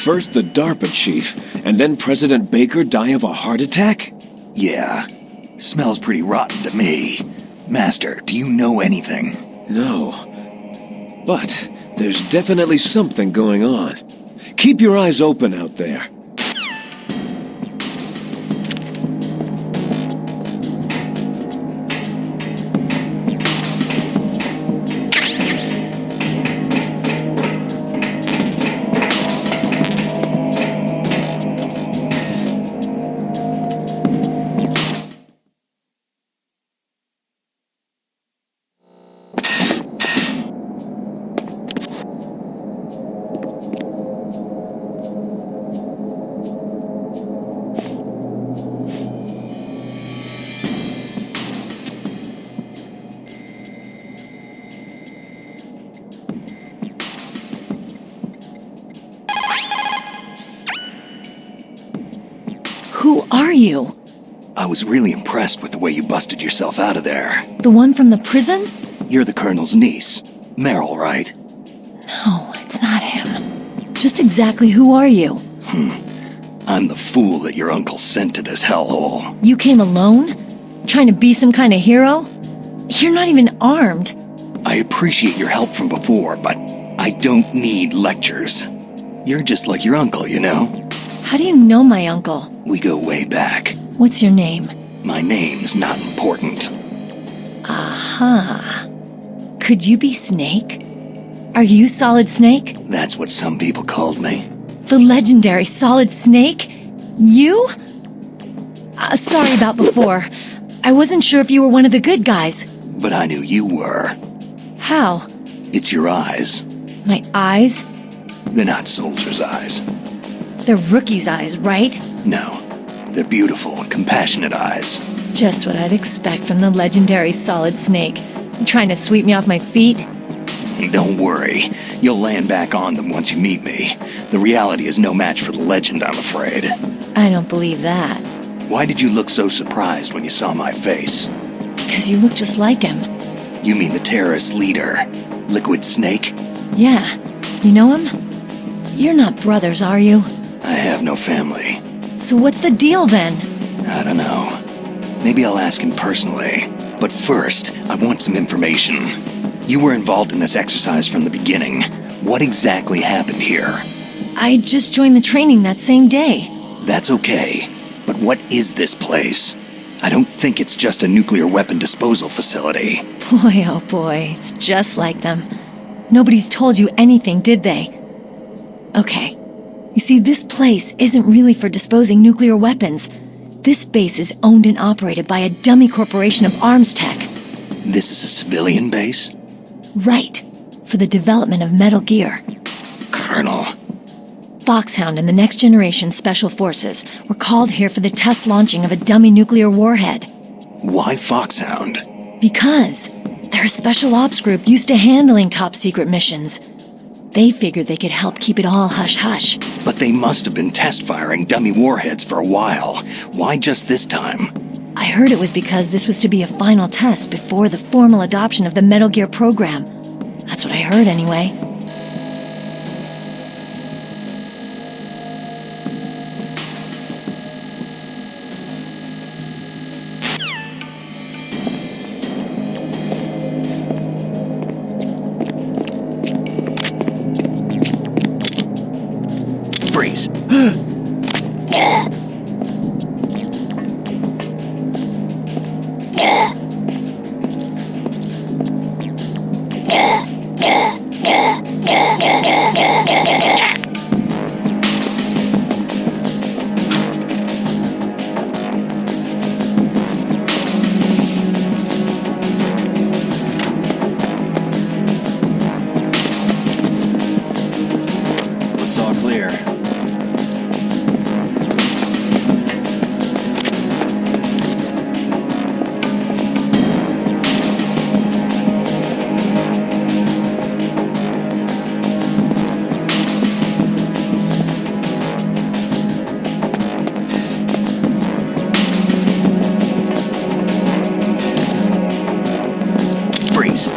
First the DARPA chief, and then President Baker die of a heart attack? Yeah. Smells pretty rotten to me. Master, do you know anything? No. But there's definitely something going on. Keep your eyes open out there. Who are you? I was really impressed with the way you busted yourself out of there. The one from the prison? You're the Colonel's niece. Meryl, right? No, it's not him. Just exactly who are you? I'm the fool that your uncle sent to this hellhole. You came alone? Trying to be some kind of hero? You're not even armed. I appreciate your help from before, but I don't need lectures. You're just like your uncle, you know? How do you know my uncle? We go way back. What's your name? My name's not important. Aha. Could you be Snake? Are you Solid Snake? That's what some people called me. The legendary Solid Snake? You? Sorry about before. I wasn't sure if you were one of the good guys. But I knew you were. How? It's your eyes. My eyes? They're not soldiers' eyes. They're rookie's eyes, right? No. They're beautiful, compassionate eyes. Just what I'd expect from the legendary Solid Snake. You trying to sweep me off my feet? Don't worry. You'll land back on them once you meet me. The reality is no match for the legend, I'm afraid. I don't believe that. Why did you look so surprised when you saw my face? Because you look just like him. You mean the terrorist leader, Liquid Snake? Yeah. You know him? You're not brothers, are you? I have no family. So what's the deal then? I don't know. Maybe I'll ask him personally. But first, I want some information. You were involved in this exercise from the beginning. What exactly happened here? I just joined the training that same day. That's okay. But what is this place? I don't think it's just a nuclear weapon disposal facility. Boy, oh boy, it's just like them. Nobody's told you anything, did they? Okay. You see, this place isn't really for disposing nuclear weapons. This base is owned and operated by a dummy corporation of arms tech. This is a civilian base? Right. For the development of Metal Gear. Colonel. Foxhound and the Next Generation Special Forces were called here for the test launching of a dummy nuclear warhead. Why Foxhound? Because they're a special ops group used to handling top-secret missions. They figured they could help keep it all hush-hush. But they must have been test-firing dummy warheads for a while. Why just this time? I heard it was because this was to be a final test before the formal adoption of the Metal Gear program. That's what I heard anyway. Freeze. Looks all clear. Freeze.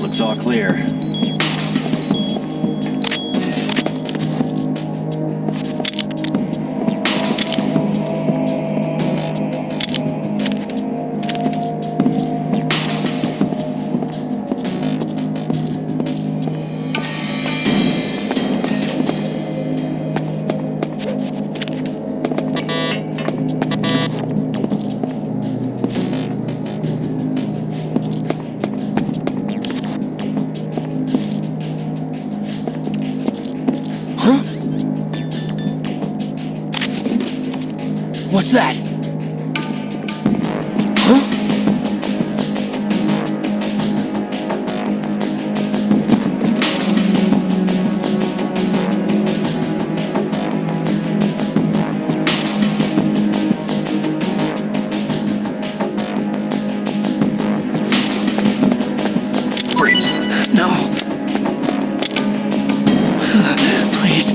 Looks all clear. What's that? Huh? Freeze. No. Please.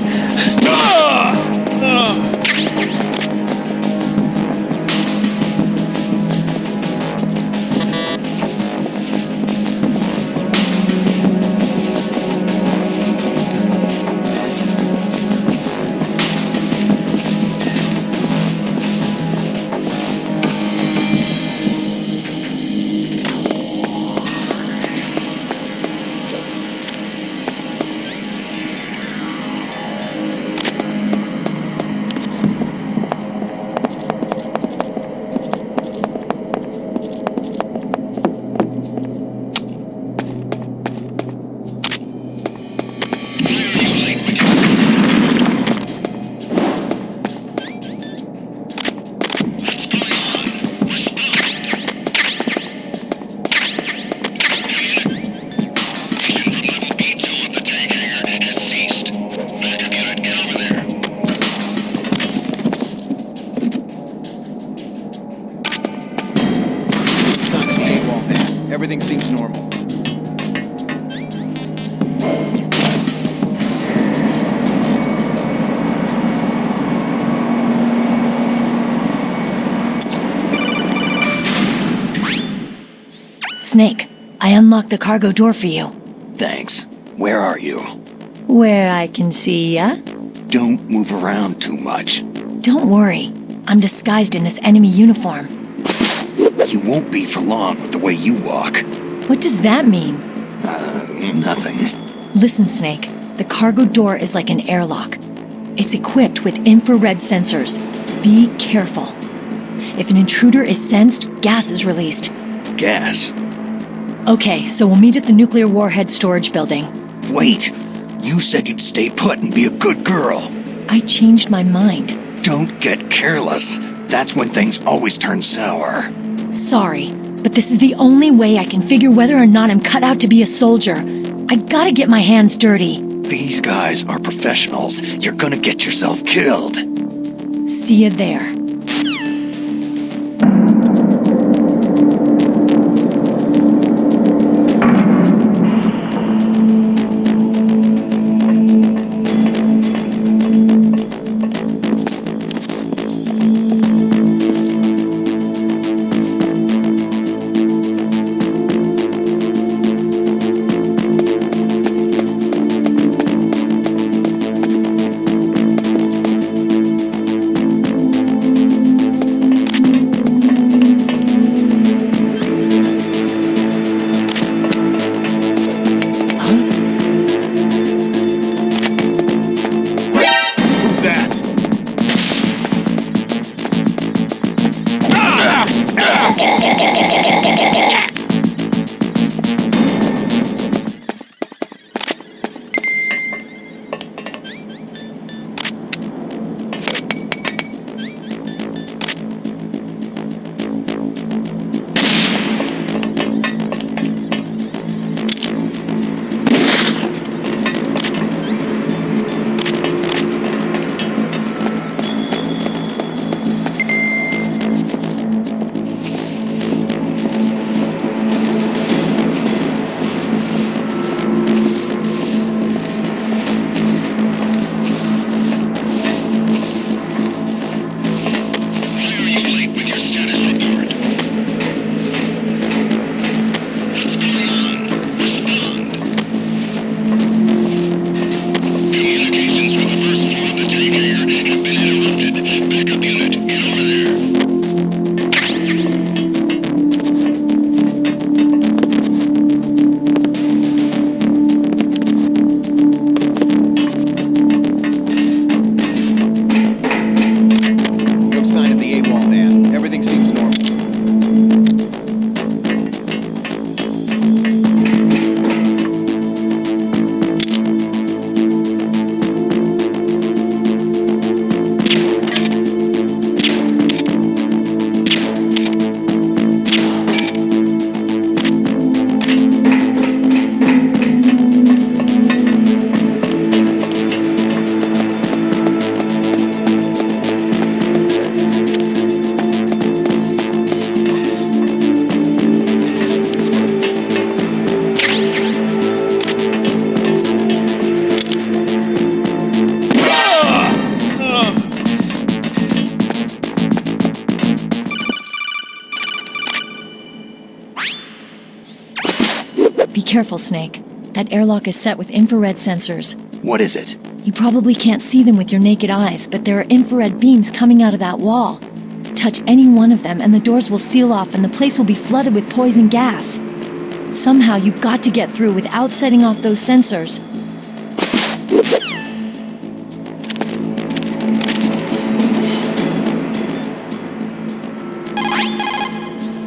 Everything seems normal. Snake, I unlocked the cargo door for you. Thanks. Where are you? Where I can see ya. Don't move around too much. Don't worry. I'm disguised in this enemy uniform. You won't be for long with the way you walk. What does that mean? Nothing. Listen, Snake. The cargo door is like an airlock. It's equipped with infrared sensors. Be careful. If an intruder is sensed, gas is released. Gas? Okay, so we'll meet at the nuclear warhead storage building. Wait! You said you'd stay put and be a good girl. I changed my mind. Don't get careless. That's when things always turn sour. Sorry, but this is the only way I can figure whether or not I'm cut out to be a soldier. I gotta get my hands dirty. These guys are professionals. You're gonna get yourself killed. See you there. Be careful, Snake. That airlock is set with infrared sensors. What is it? You probably can't see them with your naked eyes, but there are infrared beams coming out of that wall. Touch any one of them and the doors will seal off and the place will be flooded with poison gas. Somehow you've got to get through without setting off those sensors.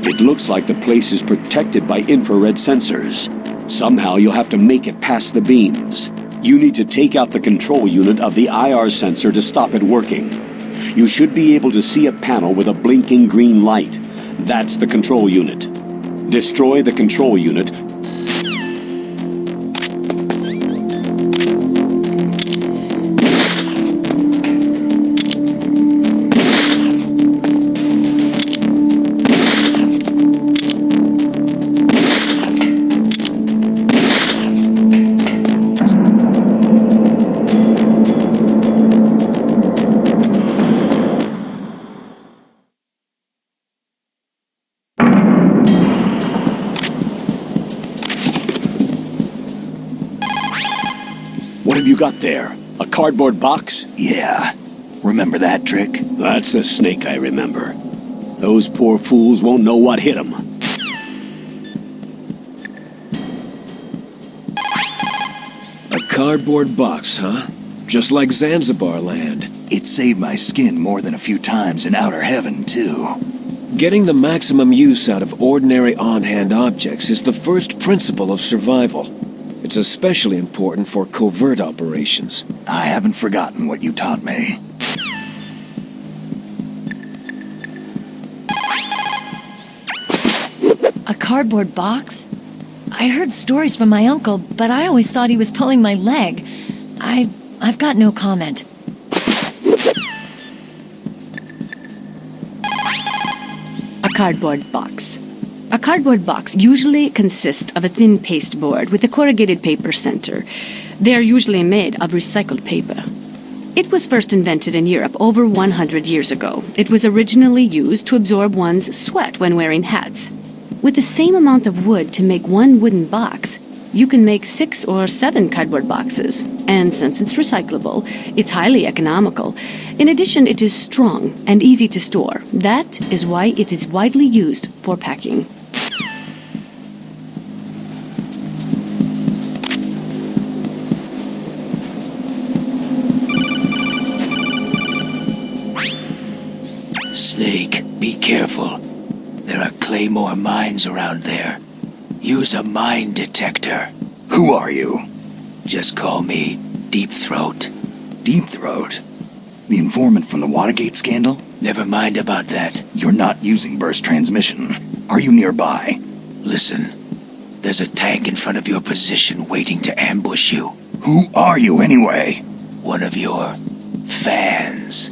It looks like the place is protected by infrared sensors. Somehow you'll have to make it past the beams. You need to take out the control unit of the IR sensor to stop it working. You should be able to see a panel with a blinking green light. That's the control unit. Destroy the control unit. What have you got there? A cardboard box? Yeah. Remember that trick? That's the Snake I remember. Those poor fools won't know what hit them. A cardboard box, huh? just like Zanzibar land. It saved my skin more than a few times in outer heaven, too. Getting the maximum use out of ordinary on-hand objects is the first principle of survival. It's especially important for covert operations. I haven't forgotten what you taught me. A cardboard box? I heard stories from my uncle, but I always thought he was pulling my leg. I've got no comment. A cardboard box. A cardboard box usually consists of a thin pasteboard with a corrugated paper center. They are usually made of recycled paper. It was first invented in Europe over 100 years ago. It was originally used to absorb one's sweat when wearing hats. With the same amount of wood to make one wooden box, you can make 6 or 7 cardboard boxes. And since it's recyclable, it's highly economical. In addition, it is strong and easy to store. That is why it is widely used for packing. Snake, be careful. There are Claymore mines around there. Use a mine detector. Who are you? Just call me Deep Throat. Deep Throat? The informant from the Watergate scandal? Never mind about that. You're not using burst transmission. Are you nearby? Listen, there's a tank in front of your position waiting to ambush you. Who are you anyway? One of your fans.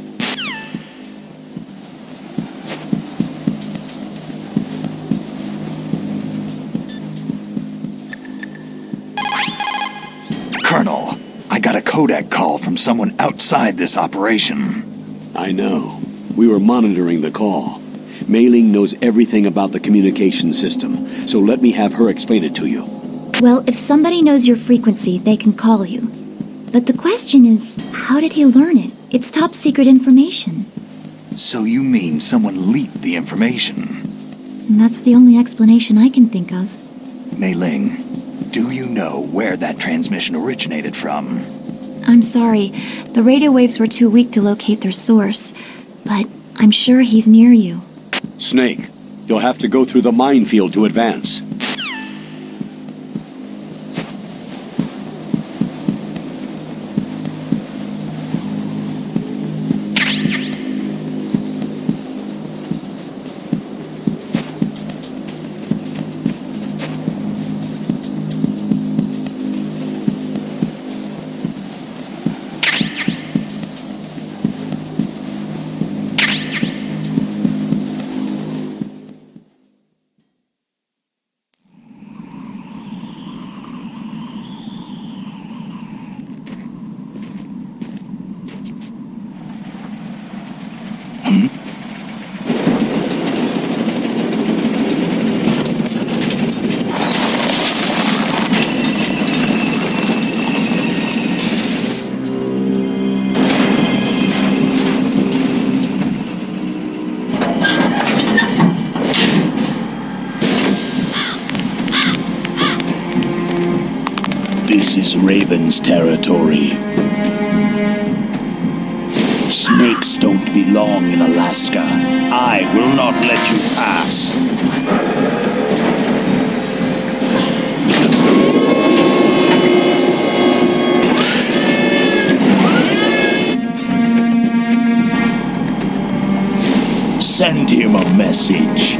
Colonel, I got a Kodak call from someone outside this operation. I know. We were monitoring the call. Mei Ling knows everything about the communication system, so let me have her explain it to you. Well, if somebody knows your frequency, they can call you. But the question is, how did he learn it? It's top secret information. So you mean someone leaked the information? And that's the only explanation I can think of. Mei Ling, do you know where that transmission originated from? I'm sorry. The radio waves were too weak to locate their source. But I'm sure he's near you. Snake, you'll have to go through the minefield to advance. This is Raven's territory. Snakes don't belong in Alaska. I will not let you pass. Send him a message.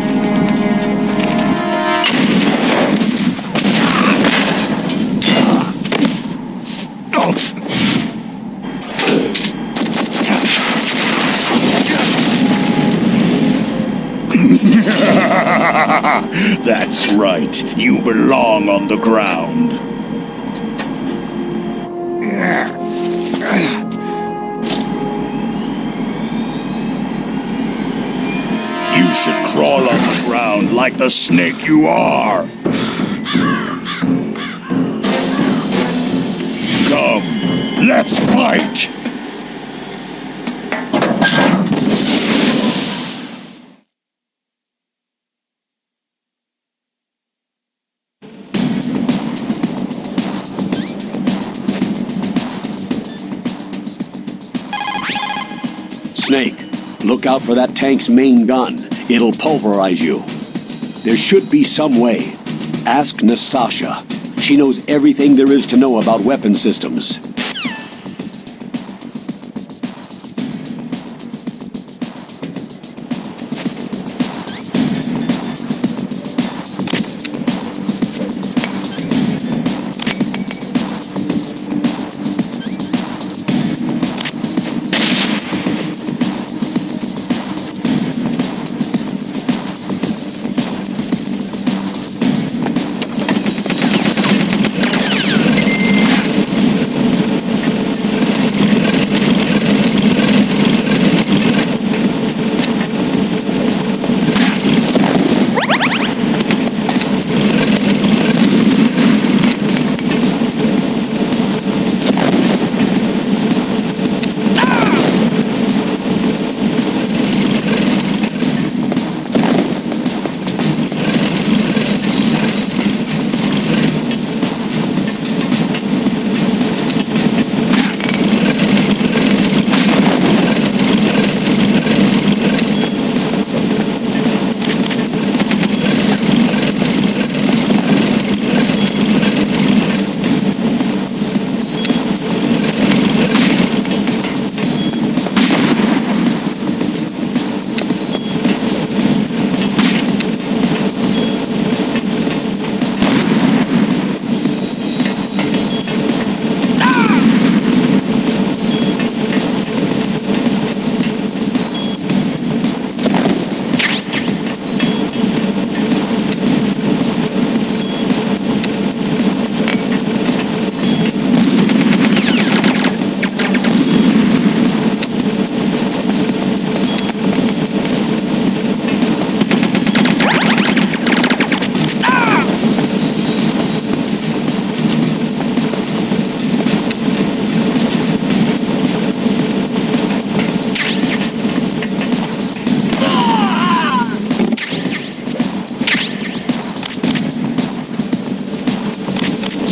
That's right. You belong on the ground. You should crawl on the ground like the snake you are. Come, let's fight. Snake, look out for that tank's main gun. It'll pulverize you. There should be some way. Ask Nastasha. She knows everything there is to know about weapon systems.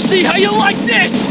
See how you like this!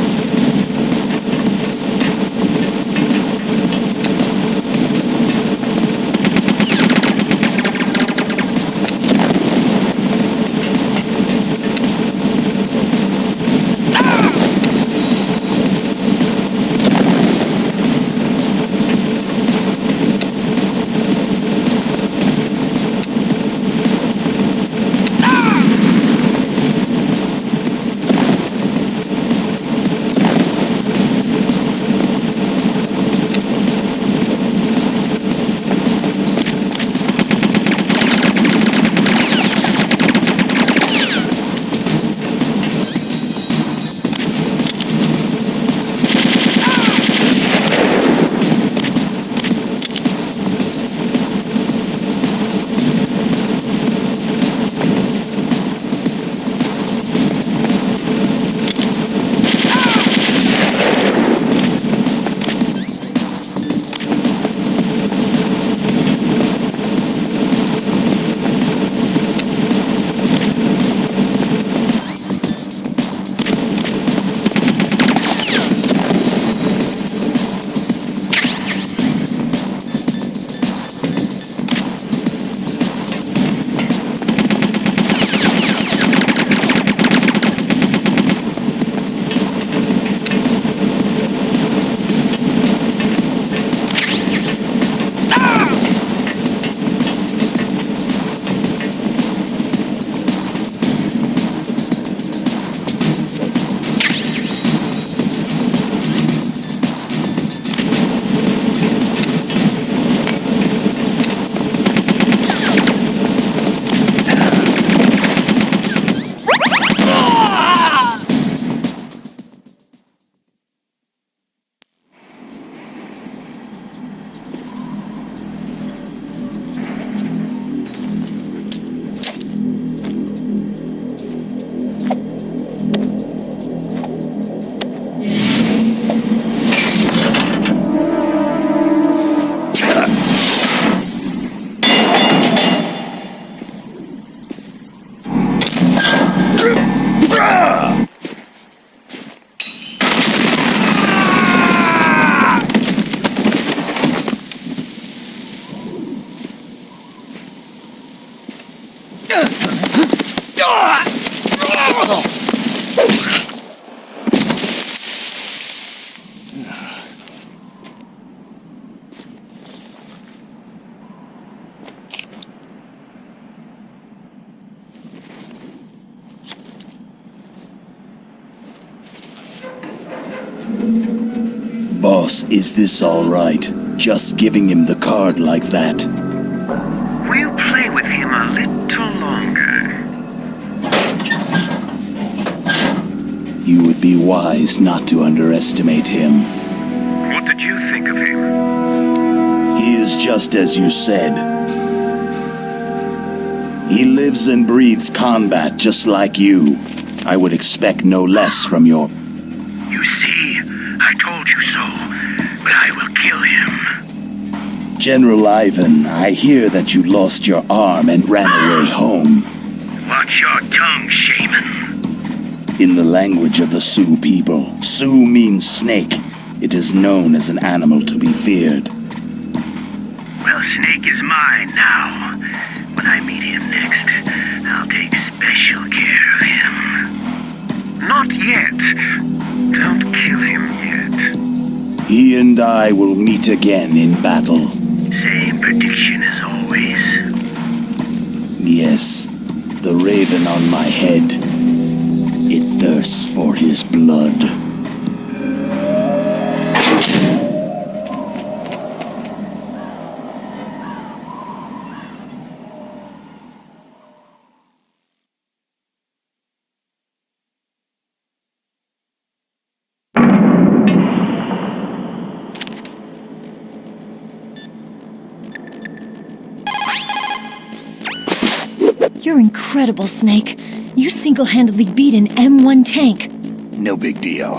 Boss, is this all right? Just giving him the card like that? We'll play with him a little longer. You would be wise not to underestimate him. What did you think of him? He is just as you said. He lives and breathes combat just like you. I would expect no less from your... You see, I told you so, but I will kill him. General Ivan, I hear that you lost your arm and ran away home. Watch your tongue, shaman. In the language of the Sioux people, Sioux means snake. It is known as an animal to be feared. Well, Snake is mine now. When I meet him next, I'll take special care of him. Not yet. Don't kill him yet. He and I will meet again in battle. Same prediction as always. Yes, the raven on my head. It thirsts for his blood. You're incredible, Snake. You single-handedly beat an M1 tank. No big deal.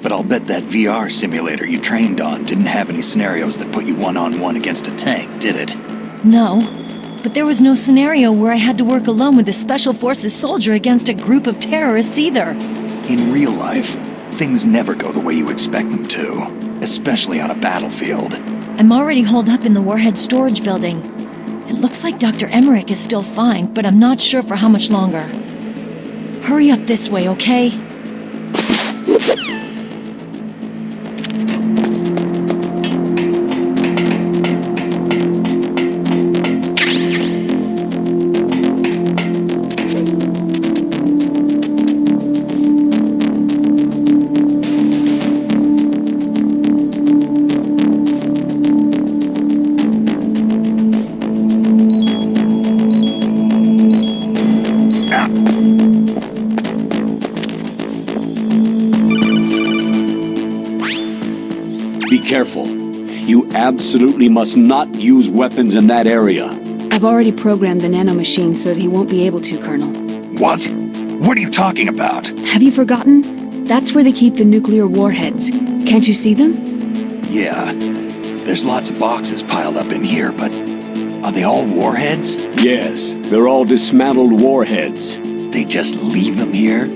But I'll bet that VR simulator you trained on didn't have any scenarios that put you one-on-one against a tank, did it? No, but there was no scenario where I had to work alone with a Special Forces soldier against a group of terrorists either. In real life, things never go the way you expect them to, especially on a battlefield. I'm already holed up in the Warhead storage building. It looks like Dr. Emmerich is still fine, but I'm not sure for how much longer. Hurry up this way, okay? Careful. You absolutely must not use weapons in that area. I've already programmed the nanomachine so that he won't be able to, Colonel. What? What are you talking about? Have you forgotten? That's where they keep the nuclear warheads. Can't you see them? Yeah. There's lots of boxes piled up in here, but are they all warheads? Yes, they're all dismantled warheads. They just leave them here?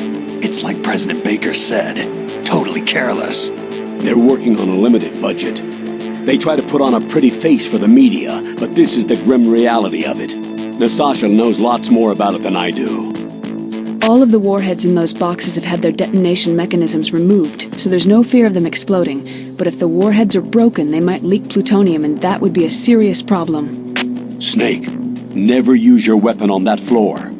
It's like President Baker said. Totally careless. They're working on a limited budget. They try to put on a pretty face for the media, but this is the grim reality of it. Nastasha knows lots more about it than I do. All of the warheads in those boxes have had their detonation mechanisms removed, so there's no fear of them exploding. But if the warheads are broken, they might leak plutonium, and that would be a serious problem. Snake, never use your weapon on that floor.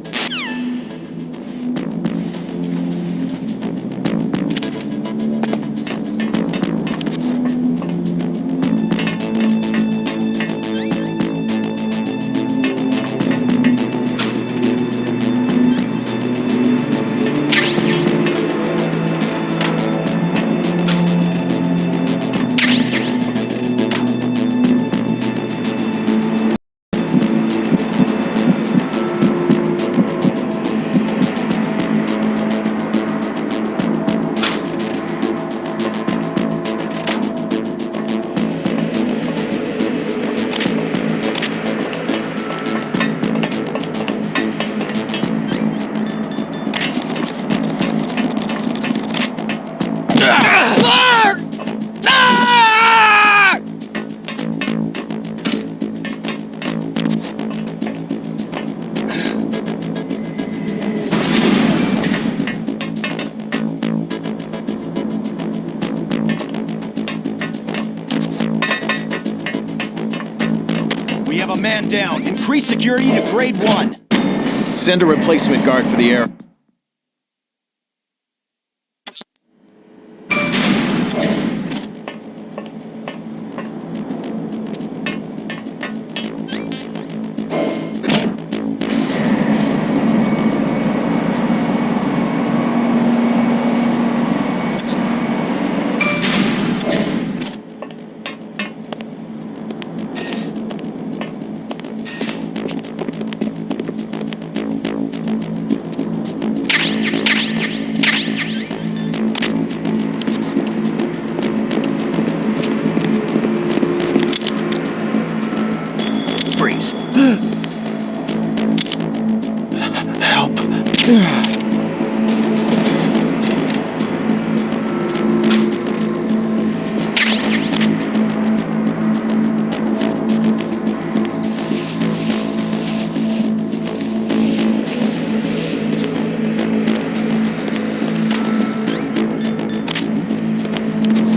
We have a man down. Increase security to grade 1. Send a replacement guard for the air. Is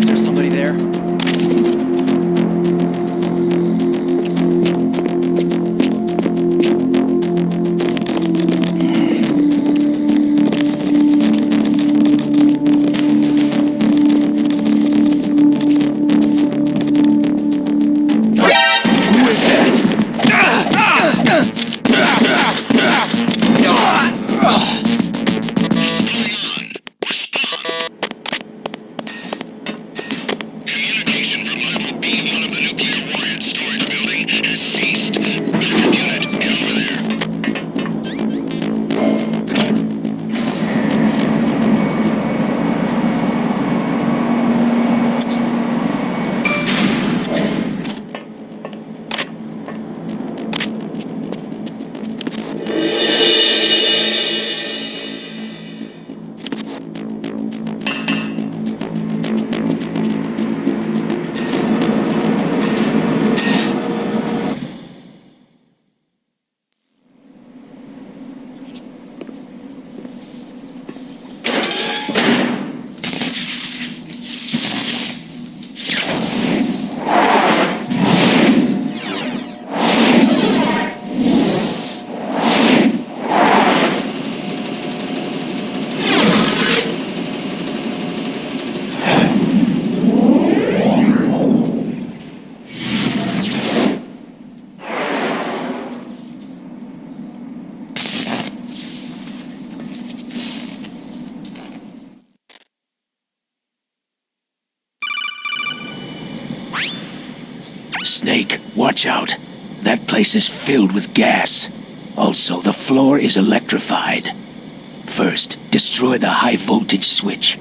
there somebody there? Snake, watch out. That place is filled with gas. Also, the floor is electrified. First, destroy the high-voltage switch.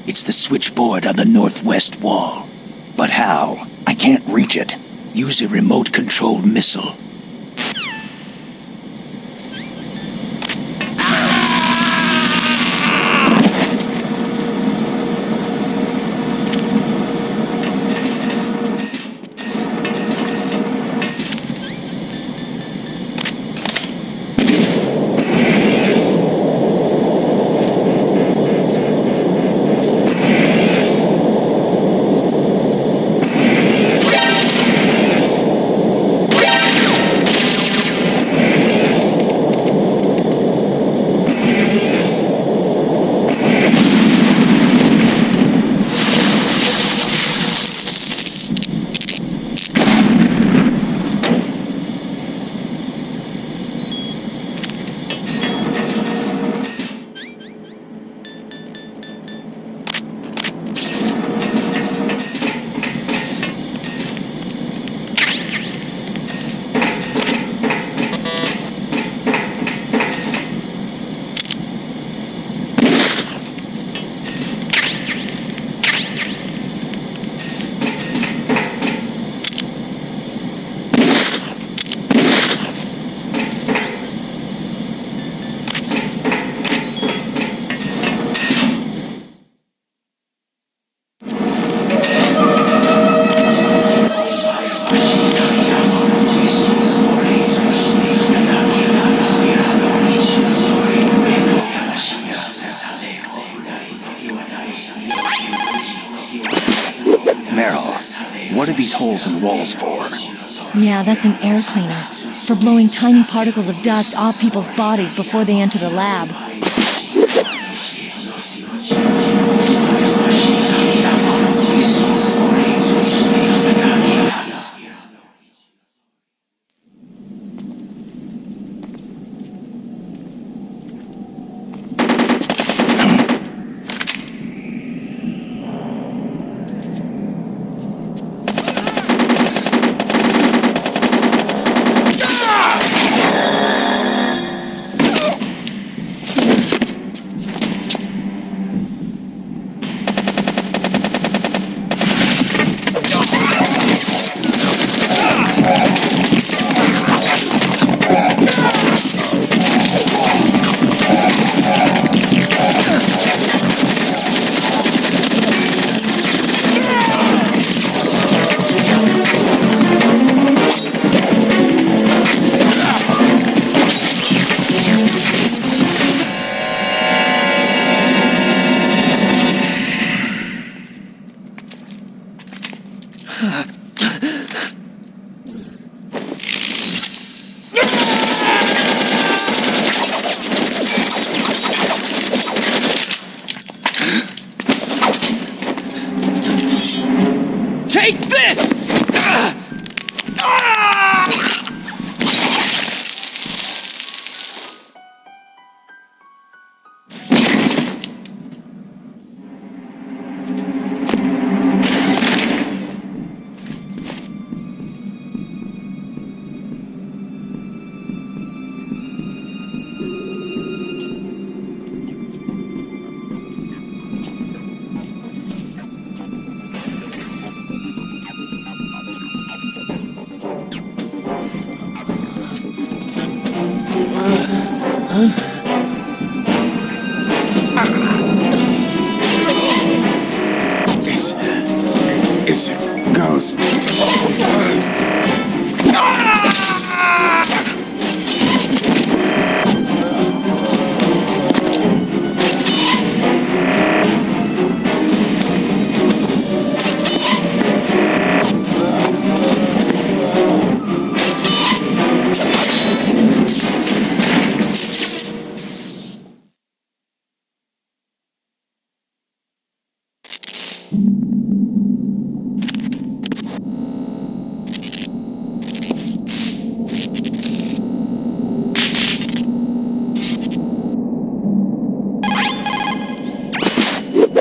It's the switchboard on the northwest wall. But how? I can't reach it. Use a remote-controlled missile. What are these holes in the walls for? Yeah, that's an air cleaner. For blowing tiny particles of dust off people's bodies before they enter the lab. It's a ghost.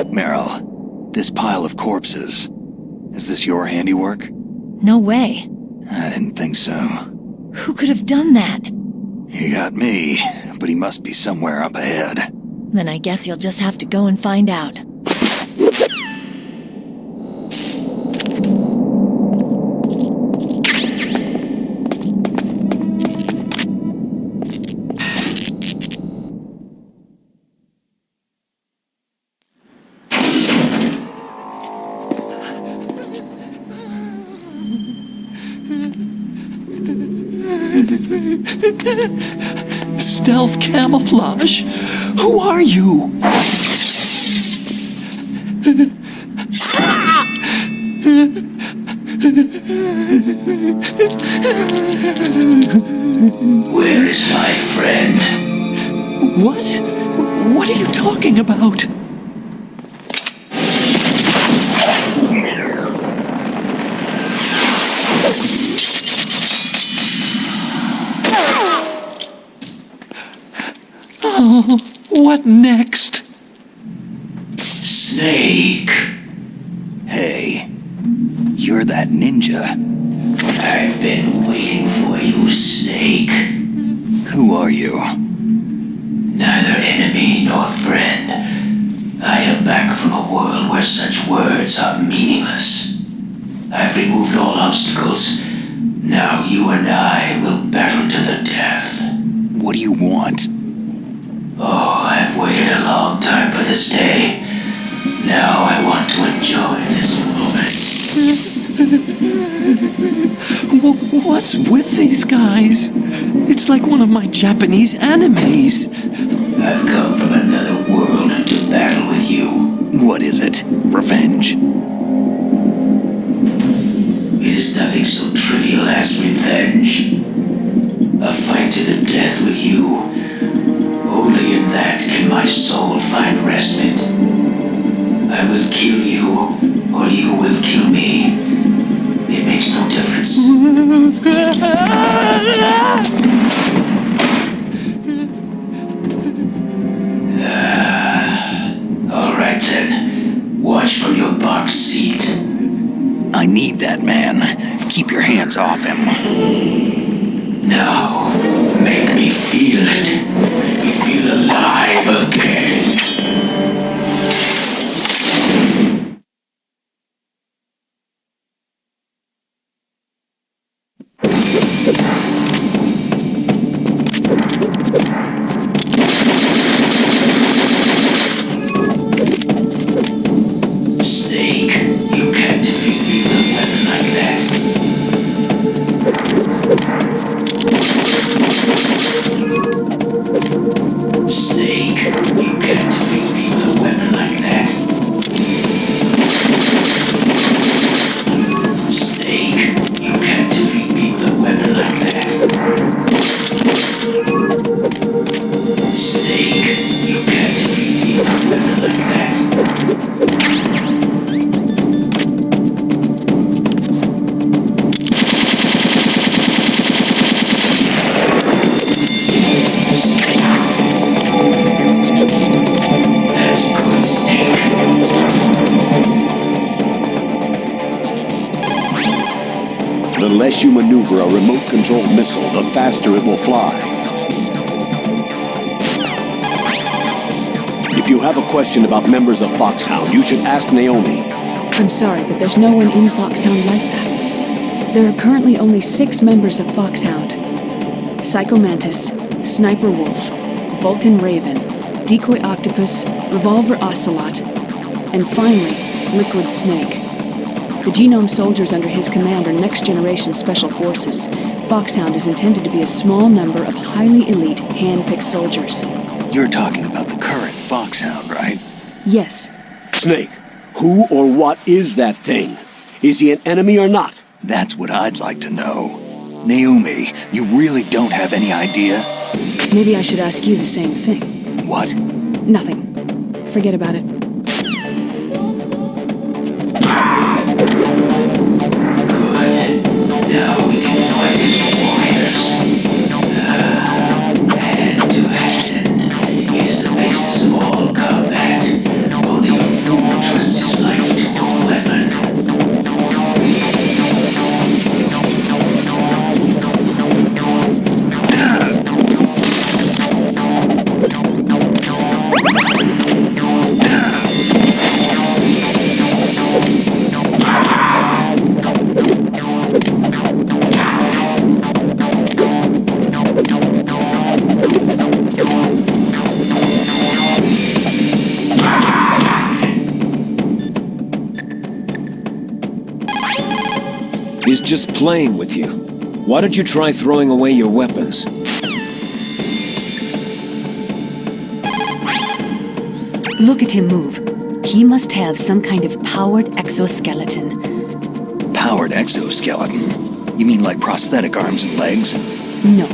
Meryl, this pile of corpses, is this your handiwork? No way. I didn't think so. Who could have done that? He got me, but he must be somewhere up ahead. Then I guess you'll just have to go and find out. Stealth camouflage? Who are you? Where is my friend? What? What are you talking about? Oh, what next? Snake. Hey, you're that ninja. I've been waiting for you, Snake. Who are you? Neither enemy nor friend. I am back from a world where such words are meaningless. I've removed all obstacles. Now you and I will battle to the death. What do you want? Oh, I've waited a long time for this day. Now I want to enjoy this moment. What's with these guys? It's like one of my Japanese animes. I've come from another world to battle with you. What is it? Revenge? It is nothing so trivial as revenge. A fight to the death with you. Only in that can my soul find respite. I will kill you, or you will kill me. It makes no difference. All right then. Watch from your box seat. I need that man. Keep your hands off him. Now, make me feel it. Make me feel alive again. Snake, you can't defeat me with a weapon like that. Snake, you can't defeat me with a weapon like that. Snake, you can't defeat me with a weapon like that. Snake, you can't defeat me with a weapon like that. The less you maneuver a remote-controlled missile, the faster it will fly. If you have a question about members of Foxhound, you should ask Naomi. I'm sorry, but there's no one in Foxhound like that. There are currently only 6 members of Foxhound. Psycho Mantis, Sniper Wolf, Vulcan Raven, Decoy Octopus, Revolver Ocelot, and finally, Liquid Snake. The Genome soldiers under his command are next-generation special forces. Foxhound is intended to be a small number of highly elite, hand-picked soldiers. You're talking about the current Foxhound, right? Yes. Snake, who or what is that thing? Is he an enemy or not? That's what I'd like to know. Naomi, you really don't have any idea? Maybe I should ask you the same thing. What? Nothing. Forget about it. Now we can fight as warriors. Hand-to-hand is the basis of all combat. Only a fool trusts his life to a weapon. He's just playing with you. Why don't you try throwing away your weapons? Look at him move. He must have some kind of powered exoskeleton. Powered exoskeleton? You mean like prosthetic arms and legs? No.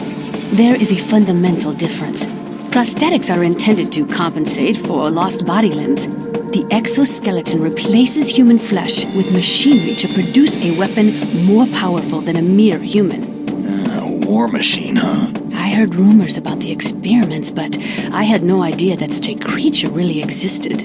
There is a fundamental difference. Prosthetics are intended to compensate for lost body limbs. The exoskeleton replaces human flesh with machinery to produce a weapon more powerful than a mere human. A war machine, huh? I heard rumors about the experiments, but I had no idea that such a creature really existed.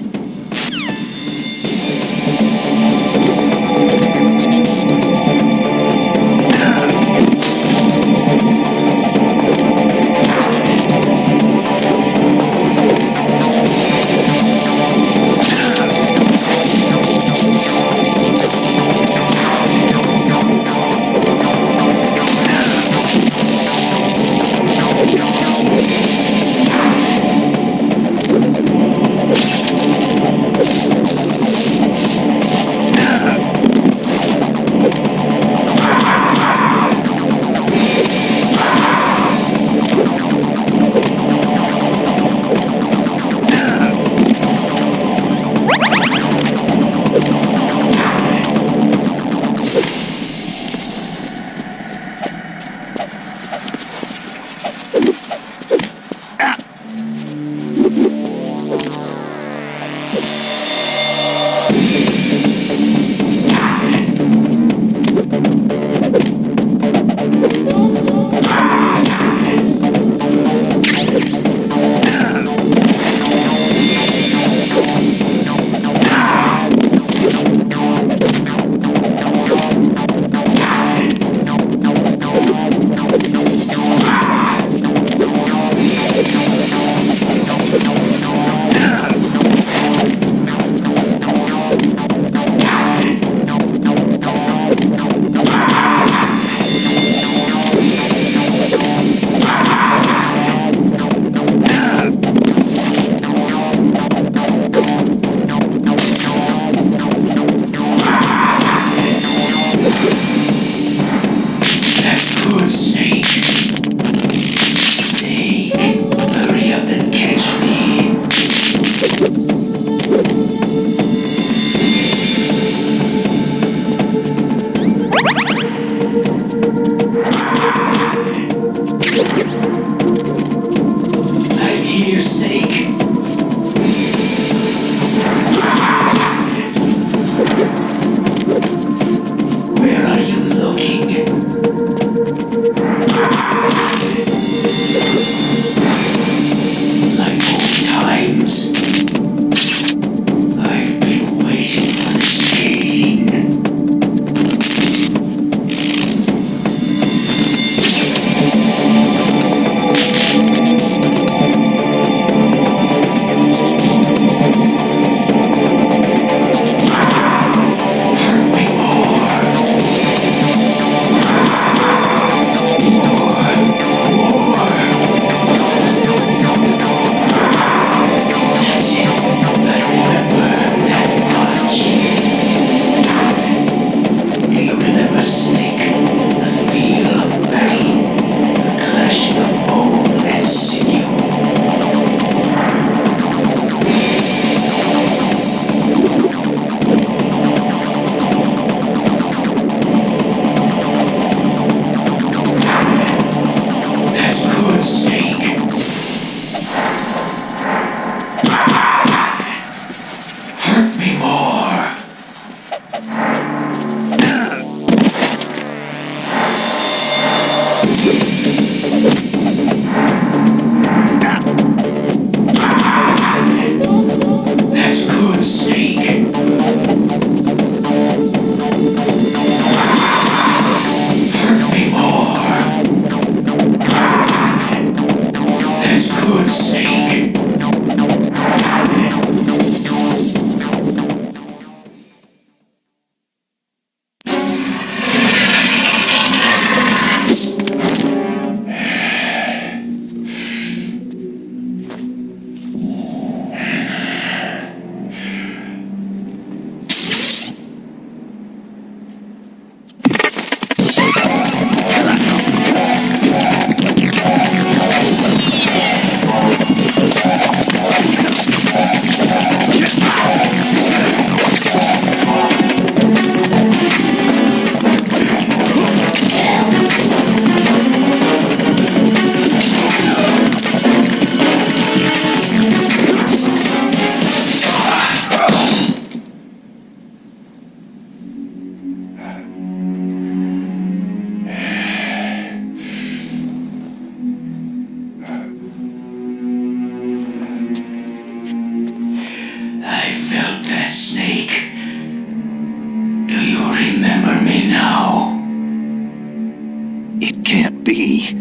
It can't be.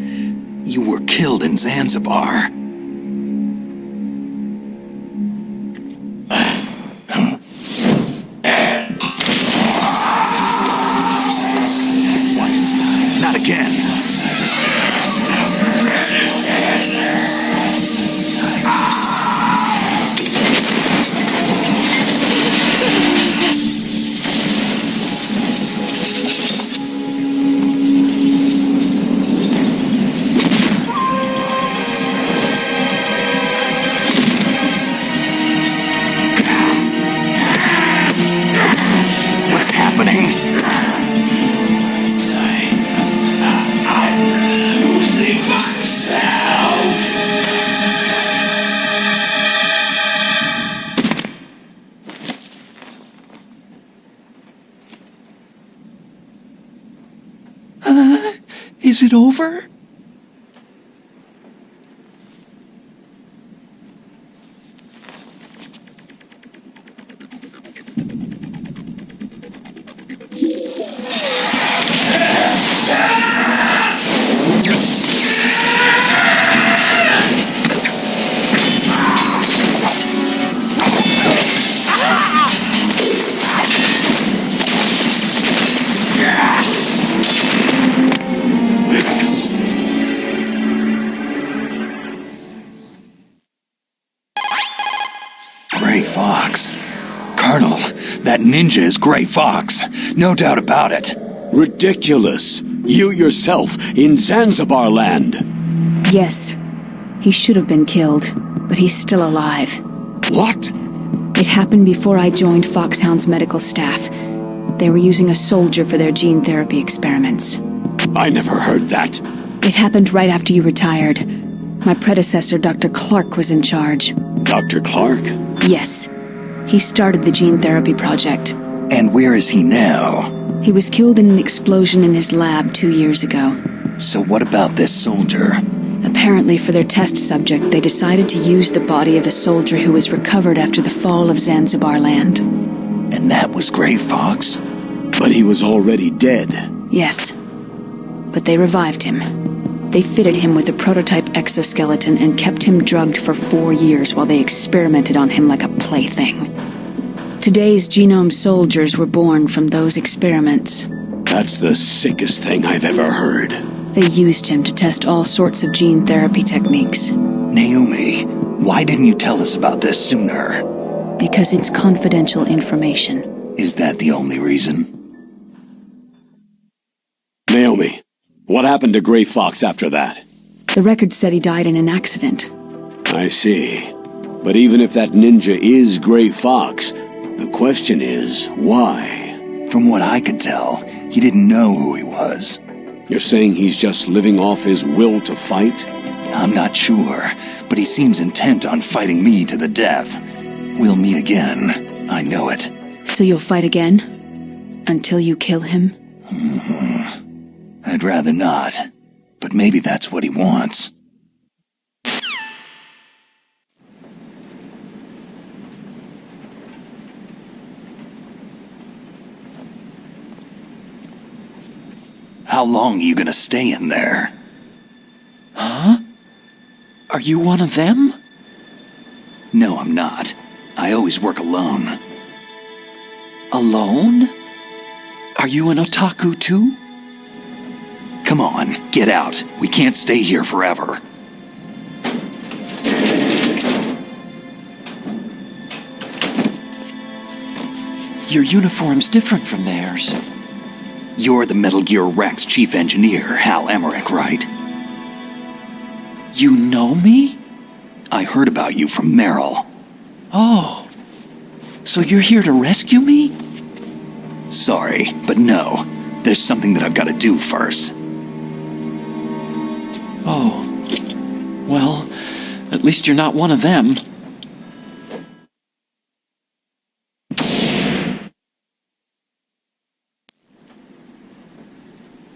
You were killed in Zanzibar. What? Not again. What's happening? I'm losing myself. Is it over? Gray Fox. Colonel, that ninja is Gray Fox. No doubt about it. Ridiculous. You yourself in Zanzibar land. Yes. He should have been killed, but he's still alive. What? It happened before I joined Foxhound's medical staff. They were using a soldier for their gene therapy experiments. I never heard that. It happened right after you retired. My predecessor, Dr. Clark, was in charge. Dr. Clark? Yes. He started the gene therapy project. And where is he now? He was killed in an explosion in his lab 2 years ago. So what about this soldier? Apparently, for their test subject, they decided to use the body of a soldier who was recovered after the fall of Zanzibar land. And that was Gray Fox? But he was already dead. Yes. But they revived him. They fitted him with a prototype exoskeleton and kept him drugged for 4 years while they experimented on him like a plaything. Today's genome soldiers were born from those experiments. That's the sickest thing I've ever heard. They used him to test all sorts of gene therapy techniques. Naomi, why didn't you tell us about this sooner? Because it's confidential information. Is that the only reason? Naomi, what happened to Gray Fox after that? The record said he died in an accident. I see. But even if that ninja is Gray Fox, the question is, why? From what I could tell, he didn't know who he was. You're saying he's just living off his will to fight? I'm not sure, but he seems intent on fighting me to the death. We'll meet again. I know it. So you'll fight again? Until you kill him? I'd rather not, but maybe that's what he wants. How long are you gonna stay in there? Huh? Are you one of them? No, I'm not. I always work alone. Alone? Are you an otaku too? Come on, get out. We can't stay here forever. Your uniform's different from theirs. You're the Metal Gear Rex chief engineer, Hal Emmerich, right? You know me? I heard about you from Meryl. Oh. So you're here to rescue me? Sorry, but no. There's something that I've got to do first. Oh. Well, at least you're not one of them.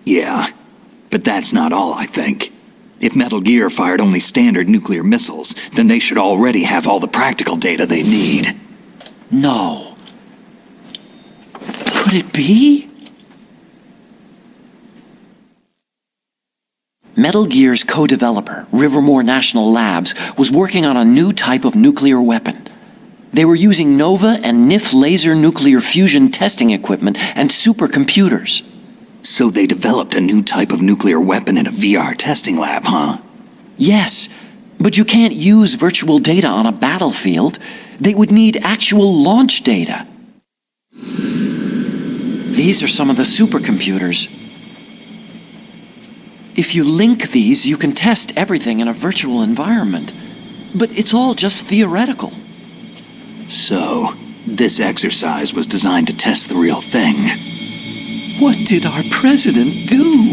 Yeah, but that's not all, I think. If Metal Gear fired only standard nuclear missiles, then they should already have all the practical data they need. No. Could it be? Metal Gear's co-developer, Rivermore National Labs, was working on a new type of nuclear weapon. They were using NOVA and NIF laser nuclear fusion testing equipment and supercomputers. So they developed a new type of nuclear weapon in a VR testing lab, huh? Yes, but you can't use virtual data on a battlefield. They would need actual launch data. These are some of the supercomputers. If you link these, you can test everything in a virtual environment. But it's all just theoretical. So, this exercise was designed to test the real thing. What did our president do?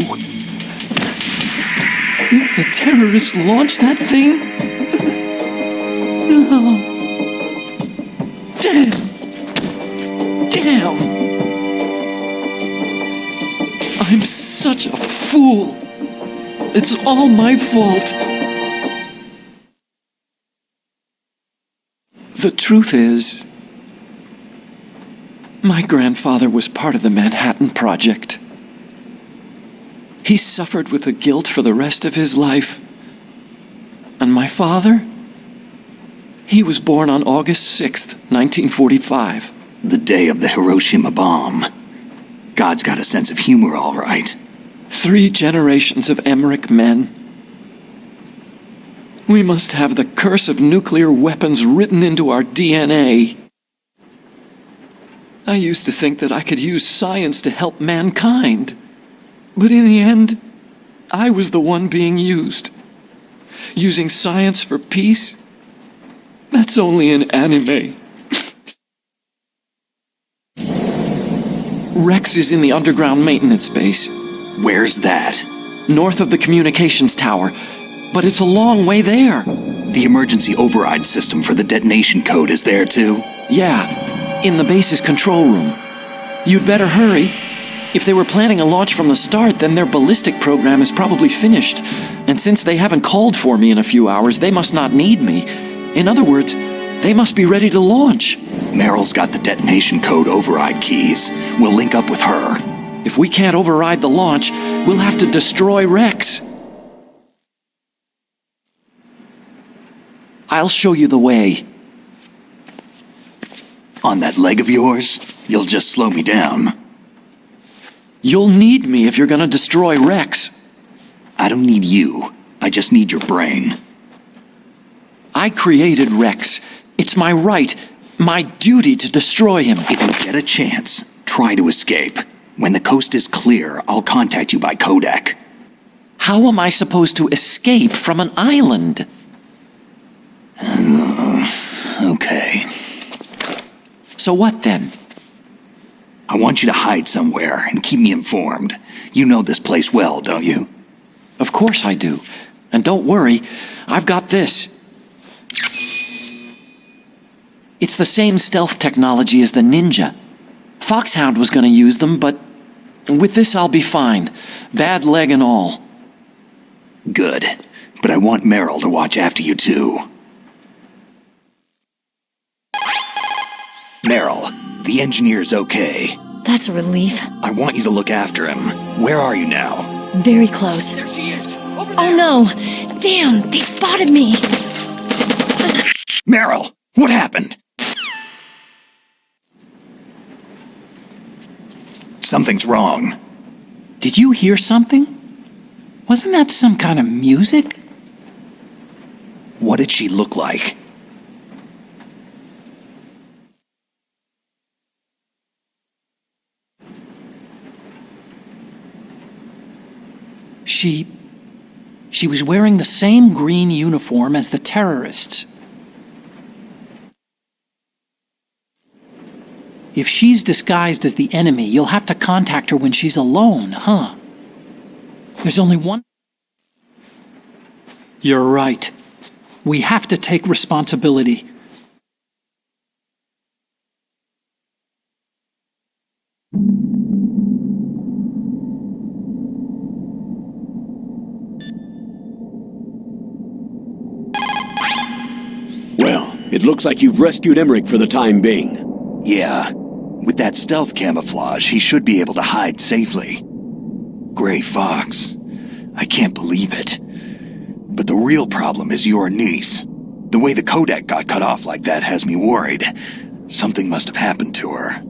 If the terrorists launched that thing? No. Damn. I'm such a fool. It's all my fault. The truth is, my grandfather was part of the Manhattan Project. He suffered with the guilt for the rest of his life. And my father? He was born on August 6th, 1945. The day of the Hiroshima bomb. God's got a sense of humor, all right. 3 generations of Emmerich men. We must have the curse of nuclear weapons written into our DNA. I used to think that I could use science to help mankind. But in the end, I was the one being used. Using science for peace? That's only in anime. Rex is in the underground maintenance base. Where's that? North of the communications tower. But it's a long way there. The emergency override system for the detonation code is there too? Yeah, in the base's control room. You'd better hurry. If they were planning a launch from the start, then their ballistic program is probably finished. And since they haven't called for me in a few hours, they must not need me. In other words, they must be ready to launch. Meryl's got the detonation code override keys. We'll link up with her. If we can't override the launch, we'll have to destroy Rex. I'll show you the way. On that leg of yours, you'll just slow me down. You'll need me if you're gonna destroy Rex. I don't need you. I just need your brain. I created Rex. It's my right, my duty to destroy him. If you get a chance, try to escape. When the coast is clear, I'll contact you by codec. How am I supposed to escape from an island? Okay. So what then? I want you to hide somewhere and keep me informed. You know this place well, don't you? Of course I do. And don't worry, I've got this. It's the same stealth technology as the Ninja. Foxhound was going to use them, but with this I'll be fine. Bad leg and all. Good. But I want Meryl to watch after you too. Meryl, the engineer's okay. That's a relief. I want you to look after him. Where are you now? Very close. There she is. Over there. Oh no! Damn, they spotted me! Meryl, what happened? Something's wrong. Did you hear something? Wasn't that some kind of music? What did she look like? She was wearing the same green uniform as the terrorists. If she's disguised as the enemy, you'll have to contact her when she's alone, huh? There's only one... You're right. We have to take responsibility. Well, it looks like you've rescued Emmerich for the time being. Yeah. With that stealth camouflage, he should be able to hide safely. Gray Fox. I can't believe it. But the real problem is your niece. The way the codec got cut off like that has me worried. Something must have happened to her.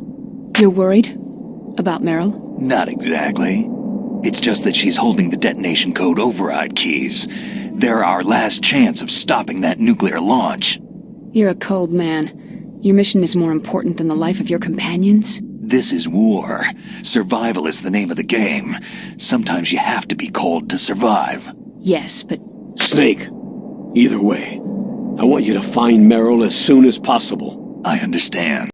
You're worried? About Meryl? Not exactly. It's just that she's holding the detonation code override keys. They're our last chance of stopping that nuclear launch. You're a cold man. Your mission is more important than the life of your companions? This is war. Survival is the name of the game. Sometimes you have to be cold to survive. Yes, but... Snake, either way, I want you to find Meryl as soon as possible. I understand.